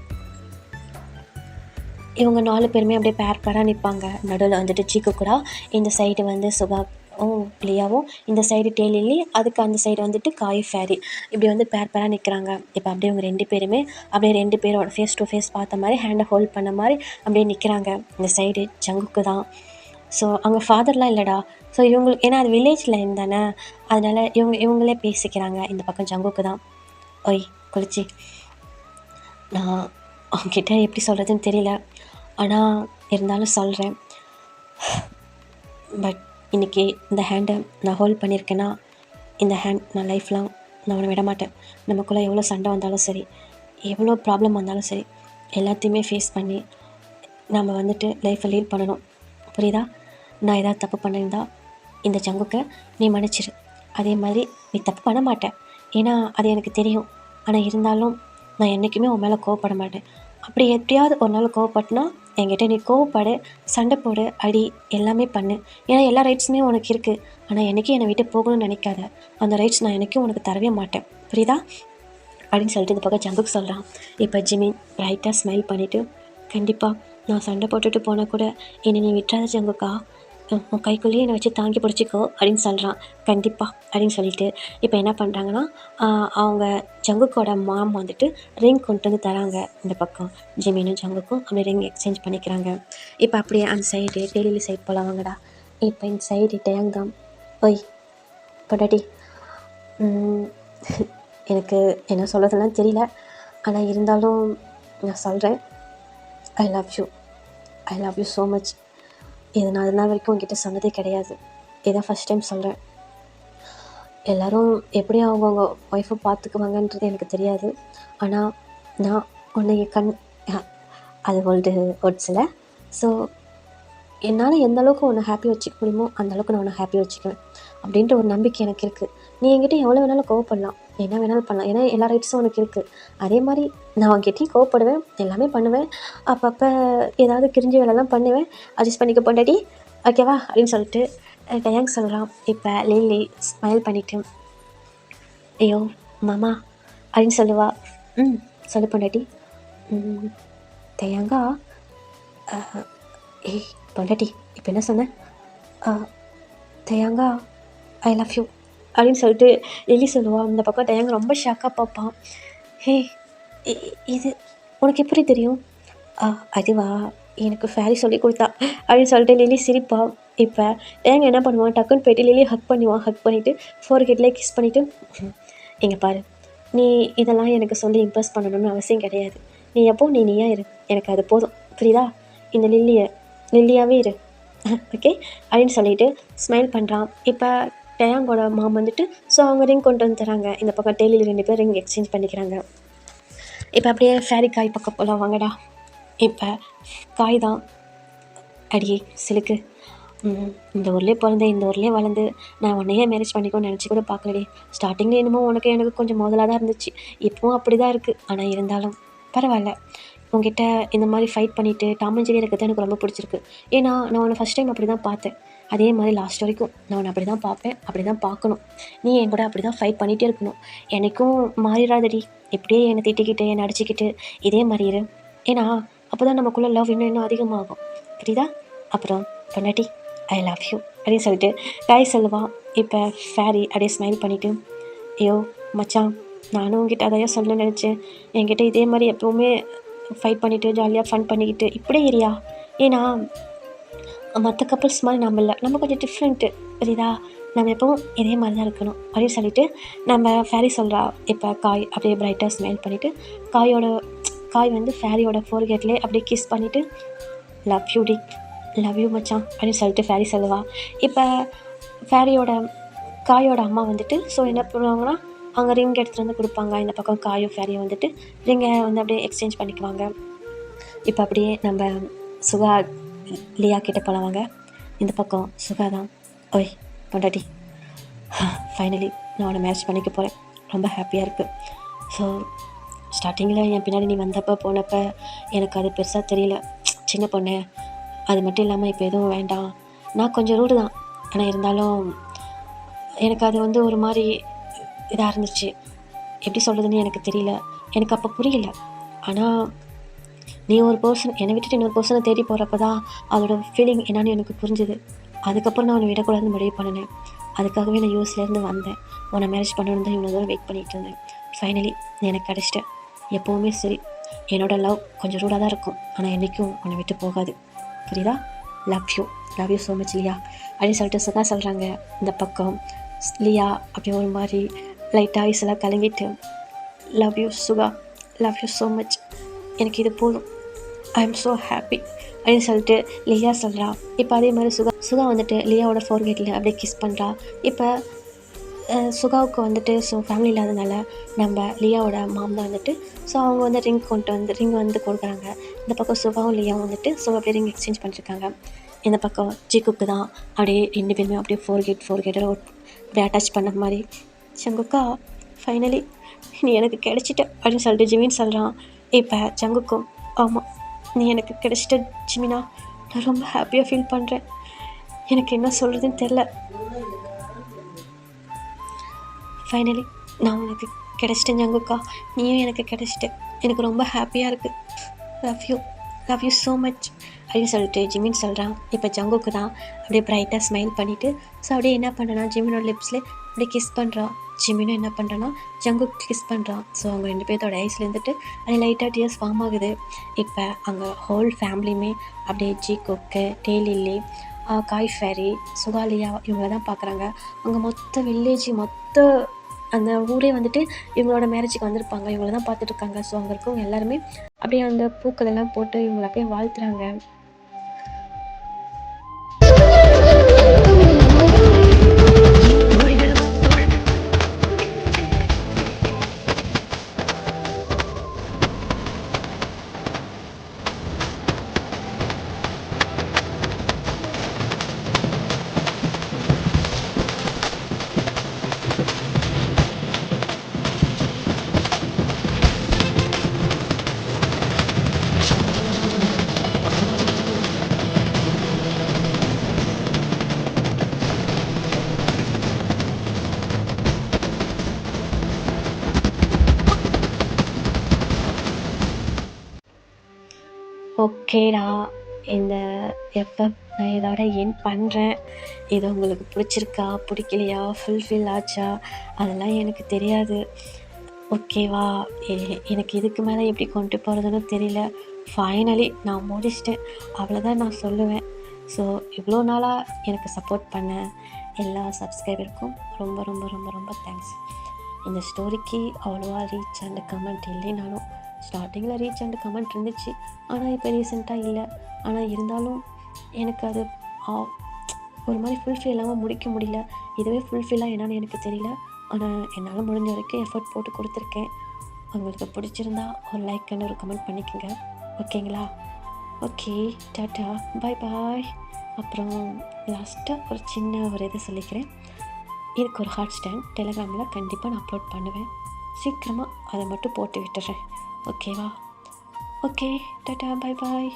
இவங்க 4 பேருமே அப்படியே பேராக நிற்பாங்க. நடுவில் வந்துட்டு சீக்கு கூட, இந்த சைடு வந்து சுகாவும் லியாவும், இந்த சைடு டேலிலி, அதுக்கு அந்த சைடு வந்துட்டு காய் ஃபேரி, இப்படி வந்து பேராக நிற்கிறாங்க. இப்போ அப்படியே இவங்க 2 பேருமே அப்படியே 2 பேரோட ஃபேஸ் டு ஃபேஸ் பார்த்த மாதிரி ஹேண்டை ஹோல்ட் பண்ண மாதிரி அப்படியே நிற்கிறாங்க. இந்த சைடு ஜங்குக்கு தான். ஸோ அவங்க ஃபாதர்லாம் இல்லைடா. ஸோ இவங்களுக்கு ஏன்னா அது வில்லேஜில் இருந்தானே, அதனால் இவங்களே பேசிக்கிறாங்க. இந்த பக்கம் ஜங்குக்கு தான். ஒய் குளிச்சி, நான் அவங்ககிட்ட எப்படி சொல்கிறதுன்னு தெரியல, ஆனால் இருந்தாலும் சொல்கிறேன். பட் இன்றைக்கி இந்த ஹேண்டை நான் ஹோல்ட் பண்ணியிருக்கேன்னா, இந்த ஹேண்ட் நான் லைஃப் லாங் நான் அவனை விட மாட்டேன். நமக்குள்ளே எவ்வளோ சண்டை வந்தாலும் சரி, எவ்வளோ ப்ராப்ளம் வந்தாலும் சரி, எல்லாத்தையுமே ஃபேஸ் பண்ணி நம்ம வந்துட்டு லைஃப்பை லீட் பண்ணணும். புரியுதா? நான் ஏதாவது தப்பு பண்ணியிருந்தா இந்த ஜங்குக்கை நீ மன்னிச்சிரு. அதே மாதிரி நீ தப்பு பண்ண மாட்டேன், ஏன்னா அது எனக்கு தெரியும். ஆனால் இருந்தாலும் நான் என்றைக்குமே உன் மேலே கோவப்பட மாட்டேன். அப்படி எப்படியாவது ஒரு நாள் கோவப்பட்டுனா என்கிட்ட நீ கோவப்படு, சண்டை போடு, அடி, எல்லாமே பண்ணு. ஏன்னா எல்லா ரைட்ஸுமே உனக்கு இருக்குது. ஆனால் என்றைக்கும் என்னை விட்டு போகணும்னு நினைக்காத. அந்த ரைட்ஸ் நான் என்றைக்கும் உனக்கு தரவே மாட்டேன். புரியுதா அப்படின்னு சொல்லிட்டு இந்த பக்கம் ஜங்குக்கு சொல்கிறான். இப்போ ஜிமின் ரைட்டாக ஸ்மைல் பண்ணிவிட்டு, கண்டிப்பாக நான் சண்டை போட்டுட்டு போனால் கூட என்னை நீ விட்டுறாத ஜங்குக்கா, உன் கைக்குள்ளேயே என்னை வச்சு தாங்கி பிடிச்சிக்கோ அப்படின்னு சொல்கிறான். கண்டிப்பாக அப்படின்னு சொல்லிட்டு இப்போ என்ன பண்ணுறாங்கன்னா, அவங்க ஜங்குக்கோட மாம் வந்துட்டு ரிங் கொண்டு வந்து தராங்க. இந்த பக்கம் ஜிமினும் ஜங்குக்கும் அப்படியே ரிங் எக்ஸ்சேஞ்ச் பண்ணிக்கிறாங்க. இப்போ அப்படியே அந்த சைடு டெய்லி சைடு போகலாம் வாங்கடா. இப்போ இந்த சைடு டேங்காம். ஒய் பொட்டாட்டி, எனக்கு என்ன சொல்கிறதுலாம் தெரியல, ஆனால் இருந்தாலும் நான் சொல்கிறேன், I love you so much. இது நான் அது நாள் வரைக்கும் உங்ககிட்ட சொன்னதே கிடையாது. இதான் ஃபஸ்ட் டைம் சொல்கிறேன். எல்லோரும் எப்படி அவங்கவுங்க ஒய்ஃபை பார்த்துக்குவாங்கன்றது எனக்கு தெரியாது, ஆனால் நான் உன்னை அது வேர்ட்ஸில். ஸோ என்னால் எந்த அளவுக்கு உன்னை ஹாப்பி வச்சுக்க முடியுமோ அந்த அளவுக்கு நான் உன்னை ஹாப்பி வச்சுக்குவேன் அப்படின்ற ஒரு நம்பிக்கை எனக்கு இருக்குது. நீ என்கிட்ட எவ்வளோ வேணாலும் கோவப்படலாம், என்ன வேணாலும் பண்ணலாம், ஏன்னா எல்லா ரைட்ஸும் உனக்கு இருக்குது. அதே மாதிரி நான் உங்ககிட்டையும் கோவப்படுவேன், எல்லாமே பண்ணுவேன், அப்பப்போ ஏதாவது கிரிஞ்சு வேலைலாம் பண்ணுவேன். அட்ஜஸ்ட் பண்ணிக்க பொண்டாட்டி, ஓகேவா அப்படின்னு சொல்லிட்டு டேங் சொல்கிறான். இப்போ லில்லி ஸ்மைல் பண்ணிவிட்டு, ஐயோ மாமா அப்படின்னு சொல்லுவா. சொல்லு பொண்டாட்டி. டேங்கா, ஏய் பொண்டாட்டி இப்போ என்ன சொன்னேன்? டேங்கா ஐ லவ் யூ அப்படின்னு சொல்லிட்டு லில்லி சொல்லுவாள். அந்த பக்கம் டேங் ரொம்ப ஷாக்காக பார்ப்பான். ஹே இது உனக்கு எப்படி தெரியும்? அதுவா, எனக்கு ஃபேரி சொல்லி கொடுத்தா அப்படின்னு சொல்லிட்டு லில்லி சிரிப்பா. இப்போ டேங் என்ன பண்ணுவான், டக்குன்னு போய்ட்டு லில்லி ஹக் பண்ணுவான். ஹக் பண்ணிவிட்டு ஃபோர்ஹெட்லேயே கிஸ் பண்ணிவிட்டு, இங்கே பாரு, நீ இதெல்லாம் எனக்கு சொல்லி இம்ப்ரெஸ் பண்ணணும்னு அவசியம் கிடையாது. நீ எப்போ நீயா இரு, எனக்கு அது போதும். புரியுதா? இந்த லில்லியாகவே இரு, ஓகே அப்படின்னு சொல்லிட்டு ஸ்மைல் பண்ணுறான். இப்போ டேங்கோட மாம் வந்துட்டு ஸோ அவங்க ரிங் கொண்டு வந்து தராங்க. இந்த பக்கம் டெய்லியில் 2 பேர் ரிங் எக்ஸ்சேஞ்ச் பண்ணிக்கிறாங்க. இப்போ அப்படியே ஃபேரி காய் பக்கம் போகலாம் வாங்கடா. இப்போ காய் தான், அடியே சிலுக்கு, இந்த ஊர்லேயே பிறந்து இந்த ஊர்லேயே வளர்ந்து நான் உன்னையே மேரேஜ் பண்ணிக்கணும்னு நினச்சி கூட பார்க்கலடி. ஸ்டார்டிங்கில் என்னமோ எனக்கு கொஞ்சம் முதலாக தான் இருந்துச்சு, இப்போவும் அப்படி தான் இருக்குது. ஆனால் இருந்தாலும் பரவாயில்ல, உங்ககிட்ட இந்த மாதிரி ஃபைட் பண்ணிவிட்டு டாம் அண்ட் ஜெர்ரி இருக்கிறது எனக்கு ரொம்ப பிடிச்சிருக்கு. ஏன்னா நான் உன்னை ஃபஸ்ட் டைம் அப்படி தான் பார்த்தேன், அதே மாதிரி லாஸ்ட் வரைக்கும் நான் உன்னை அப்படி தான் பார்ப்பேன், அப்படி தான் பார்க்கணும். நீ என் கூட அப்படி தான் ஃபைட் பண்ணிகிட்டே இருக்கணும், எனக்கும் மாறிடாதடி. இப்படியே என்னை திட்டிக்கிட்டு என்னை அடிச்சுக்கிட்டு இதே மாதிரி இரு, ஏன்னா அப்போ தான் நமக்குள்ளே லவ் இன்னும் அதிகமாகும். புரியுதா? அப்புறம் பொண்டாட்டி ஐ லவ் யூ அப்படின்னு சொல்லிட்டு காய் சொல்லுவான். இப்போ ஃபேரி அப்படியே ஸ்மைல் பண்ணிவிட்டு, ஐயோ மச்சான், நானும் உங்ககிட்ட அதையா சொல்லணும்னு நினச்சேன். என்கிட்ட இதே மாதிரி எப்போவுமே ஃபைட் பண்ணிவிட்டு ஜாலியாக ஃபன் பண்ணிக்கிட்டு இப்படியே ஏரியா, ஏன்னா மற்ற கப்புள்ஸ் மாதிரி நம்ம இல்லை, நம்ம கொஞ்சம் டிஃப்ரெண்ட்டு. புரியுதா? நம்ம எப்பவும் இதே மாதிரி தான் இருக்கணும் அப்படின்னு சொல்லிட்டு நம்ம ஃபேரி சொல்கிறா. இப்போ காய் அப்படியே பிரைட்டாக ஸ்மைல் பண்ணிவிட்டு காய் வந்து ஃபேரியோட ஃபோர்ஹெட்லேயே அப்படியே கிஸ் பண்ணிவிட்டு, லவ் யூ மச்சான் அப்படின்னு சொல்லிட்டு ஃபேரி சொல்லுவா. இப்போ காயோட அம்மா வந்துட்டு ஸோ என்ன பண்ணுவாங்கன்னா, அவங்க ரிங் எடுத்துகிட்டு வந்து கொடுப்பாங்க. இந்த பக்கம் காயும் ஃபேரியும் வந்துட்டு ரிங்கை வந்து அப்படியே எக்ஸ்சேஞ்ச் பண்ணிக்குவாங்க. இப்போ அப்படியே நம்ம சுகா லியா கிட்டே போகலாவாங்க. இந்த பக்கம் சுகா தான், ஓய் பொண்டாட்டி, ஃபைனலி நான் உன்னை மேரேஜ் பண்ணிக்க போகிறேன். ரொம்ப ஹாப்பியாக இருக்குது. ஸோ ஸ்டார்டிங்கில் என் பின்னாடி நீ வந்தப்போ போனப்போ எனக்கு அது பெருசாக தெரியல, சின்ன பொண்ணு. அது மட்டும் இல்லாமல் இப்போ எதுவும் வேண்டாம். நான் கொஞ்சம் ரூடு தான், ஆனால் இருந்தாலும் எனக்கு அது வந்து ஒரு மாதிரி இதாக இருந்துச்சு. எப்படி சொல்கிறதுன்னு எனக்கு தெரியல, எனக்கு அப்போ புரியல. ஆனால் நீ ஒரு பர்சன் என்னை விட்டுட்டு இன்னொரு பர்சனை தேடி போகிறப்ப தான் அதோட ஃபீலிங் என்னன்னு எனக்கு புரிஞ்சுது. அதுக்கப்புறம் நான் உன்னை விடக்கூடாதுன்னு முடிவு பண்ணினேன். அதுக்காகவே நான் யூஎஸ்லேருந்து வந்தேன். உன்னை மேரேஜ் பண்ணணும் தான் இவ்வளோ தூரம் வெயிட் பண்ணிகிட்டு இருந்தேன். ஃபைனலி நீ எனக்கு கிடச்சிட்ட. எப்போவுமே சரி, என்னோடய லவ் கொஞ்சம் ரூடாக தான் இருக்கும், ஆனால் என்றைக்கும் உன்னை விட்டு போகாது. புரியுதா? லவ் யூ ஸோ மச் லியா அப்படின்னு சொல்லிட்டு சுகா சொல்கிறாங்க. இந்த பக்கம் லியா அப்படி ஒரு மாதிரி லைட்டாக ஐஸ் எல்லாம் கலங்கிட்டு, love you Suga, love you so much, எனக்கு இது போதும், ஐ எம் ஸோ ஹாப்பி அப்படின்னு சொல்லிட்டு லியா சொல்கிறா. இப்போ அதே மாதிரி சுகா வந்துட்டு லியாவோட ஃபோர்கேட்டில் அப்படியே கிஸ் பண்ணுறா. இப்போ சுகாவுக்கு வந்துட்டு ஃபேமிலி இல்லாதனால நம்ம லியாவோட மாம் தான் வந்துட்டு அவங்க வந்து ரிங் வந்து கொடுக்குறாங்க. இந்த பக்கம் சுகாவும் லியாவும் வந்துட்டு அப்படியே ரிங் எக்ஸ்சேஞ்ச் பண்ணிருக்காங்க. இந்த பக்கம் ஜிக்குக்கு தான் அப்படியே 2 பேருமே அப்படியே ஃபோர்கேட்டோட அப்படியே அட்டாச் பண்ண மாதிரி. ஜங்குக்கா ஃபைனலி நீ எனக்கு கிடைச்சிட்ட அப்படின்னு சொல்லிட்டு ஜிமின் சொல்கிறான். இப்போ ஜங்குக்கும், ஆமாம் நீ எனக்கு கிடைச்சிட்ட ஜிமினா, நான் ரொம்ப ஹாப்பியாக ஃபீல் பண்ணுறேன். எனக்கு என்ன சொல்கிறதுன்னு தெரில. ஃபைனலி நான் உனக்கு கிடச்சிட்டேன் ஜங்குக்கா, நீயும் எனக்கு கிடச்சிட்ட. எனக்கு ரொம்ப ஹாப்பியாக இருக்குது. லவ் யூ ஸோ மச் அப்படின்னு சொல்லிட்டு ஜிமின் சொல்கிறான். இப்போ ஜங்குக்கு தான் அப்படியே ப்ரைட்டாக ஸ்மைல் பண்ணிவிட்டு அப்படியே என்ன பண்ணுறான்னா ஜிமினோட லிப்ஸில் அப்படியே கிஸ் பண்ணுறான். ஜிமினும் என்ன பண்ணுறான்னா ஜங்குக்கு கிஸ் பண்ணுறான். அவங்க 2 பேர்த்தோட ஐஸ்லேருந்துட்டு அப்படியே லைட்டாக டியர்ஸ் ஃபார்ம் ஆகுது. இப்போ அங்கே ஹோல் ஃபேமிலியுமே அப்படியே ஜிக்குக்கு, டேலில்லி, காய் ஃபேரி, சுகாலியா இவங்கள தான் பார்க்குறாங்க. அங்கே மொத்த வில்லேஜ், மொத்த அந்த ஊரே வந்துட்டு இவங்களோட மேரேஜுக்கு வந்திருப்பாங்க. இவங்கள தான் பார்த்துட்ருக்காங்க. அங்கே இருக்கவங்க எல்லாருமே அப்படியே அந்த பூக்கள் எல்லாம் போட்டு இவங்களை அப்படியே வாழ்த்துறாங்க. ஓகேடா, இந்த எஃப்எஃப் நான் இதோட என் பண்ணுறேன். இது உங்களுக்கு பிடிச்சிருக்கா பிடிக்கலையா, ஃபுல்ஃபில் ஆச்சா அதெல்லாம் எனக்கு தெரியாது. ஓகேவா? எனக்கு இதுக்கு மேலே எப்படி கொண்டு போகிறதுன்னு தெரியல. ஃபைனலி நான் முடிச்சிட்டேன், அவ்வளோதான் நான் சொல்லுவேன். இவ்வளோ நாளாக எனக்கு சப்போர்ட் பண்ண எல்லா சப்ஸ்கிரைபருக்கும் ரொம்ப ரொம்ப ரொம்ப ரொம்ப தேங்க்ஸ். இந்த ஸ்டோரிக்கு அவ்வளோவா ரீச் அண்ட் கமெண்ட் இல்லைனாலும் ஸ்டார்டிங்கில் ரீச் அண்ட் கமெண்ட் இருந்துச்சு, ஆனால் இப்போ ரீசெண்டாக இல்லை. ஆனால் இருந்தாலும் எனக்கு அது ஒரு மாதிரி ஃபுல்ஃபில் இல்லாமல் முடிக்க முடியல. இதுவே ஃபுல்ஃபில்லாக என்னன்னு எனக்கு தெரியல. ஆனால் என்னால் முடிஞ்ச வரைக்கும் எஃபர்ட் போட்டு கொடுத்துருக்கேன். உங்களுக்கு பிடிச்சிருந்தா ஒரு லைக் அண்ட் ஒரு கமெண்ட் பண்ணிக்கோங்க. ஓகேங்களா? ஓகே, டாட்டா, பாய் பாய். அப்புறம் லாஸ்ட்டாக ஒரு சின்ன ஒரு இது சொல்லிக்கிறேன். இதுக்கு ஒரு ஹாட் ஸ்டாண்ட் டெலிகிராமில் கண்டிப்பாக நான் அப்லோட் பண்ணுவேன். சீக்கிரமாக அதை மட்டும் போட்டு விட்டுறேன். ஓகேவா? ஓகே, டாட்டா, பாய் பாய்.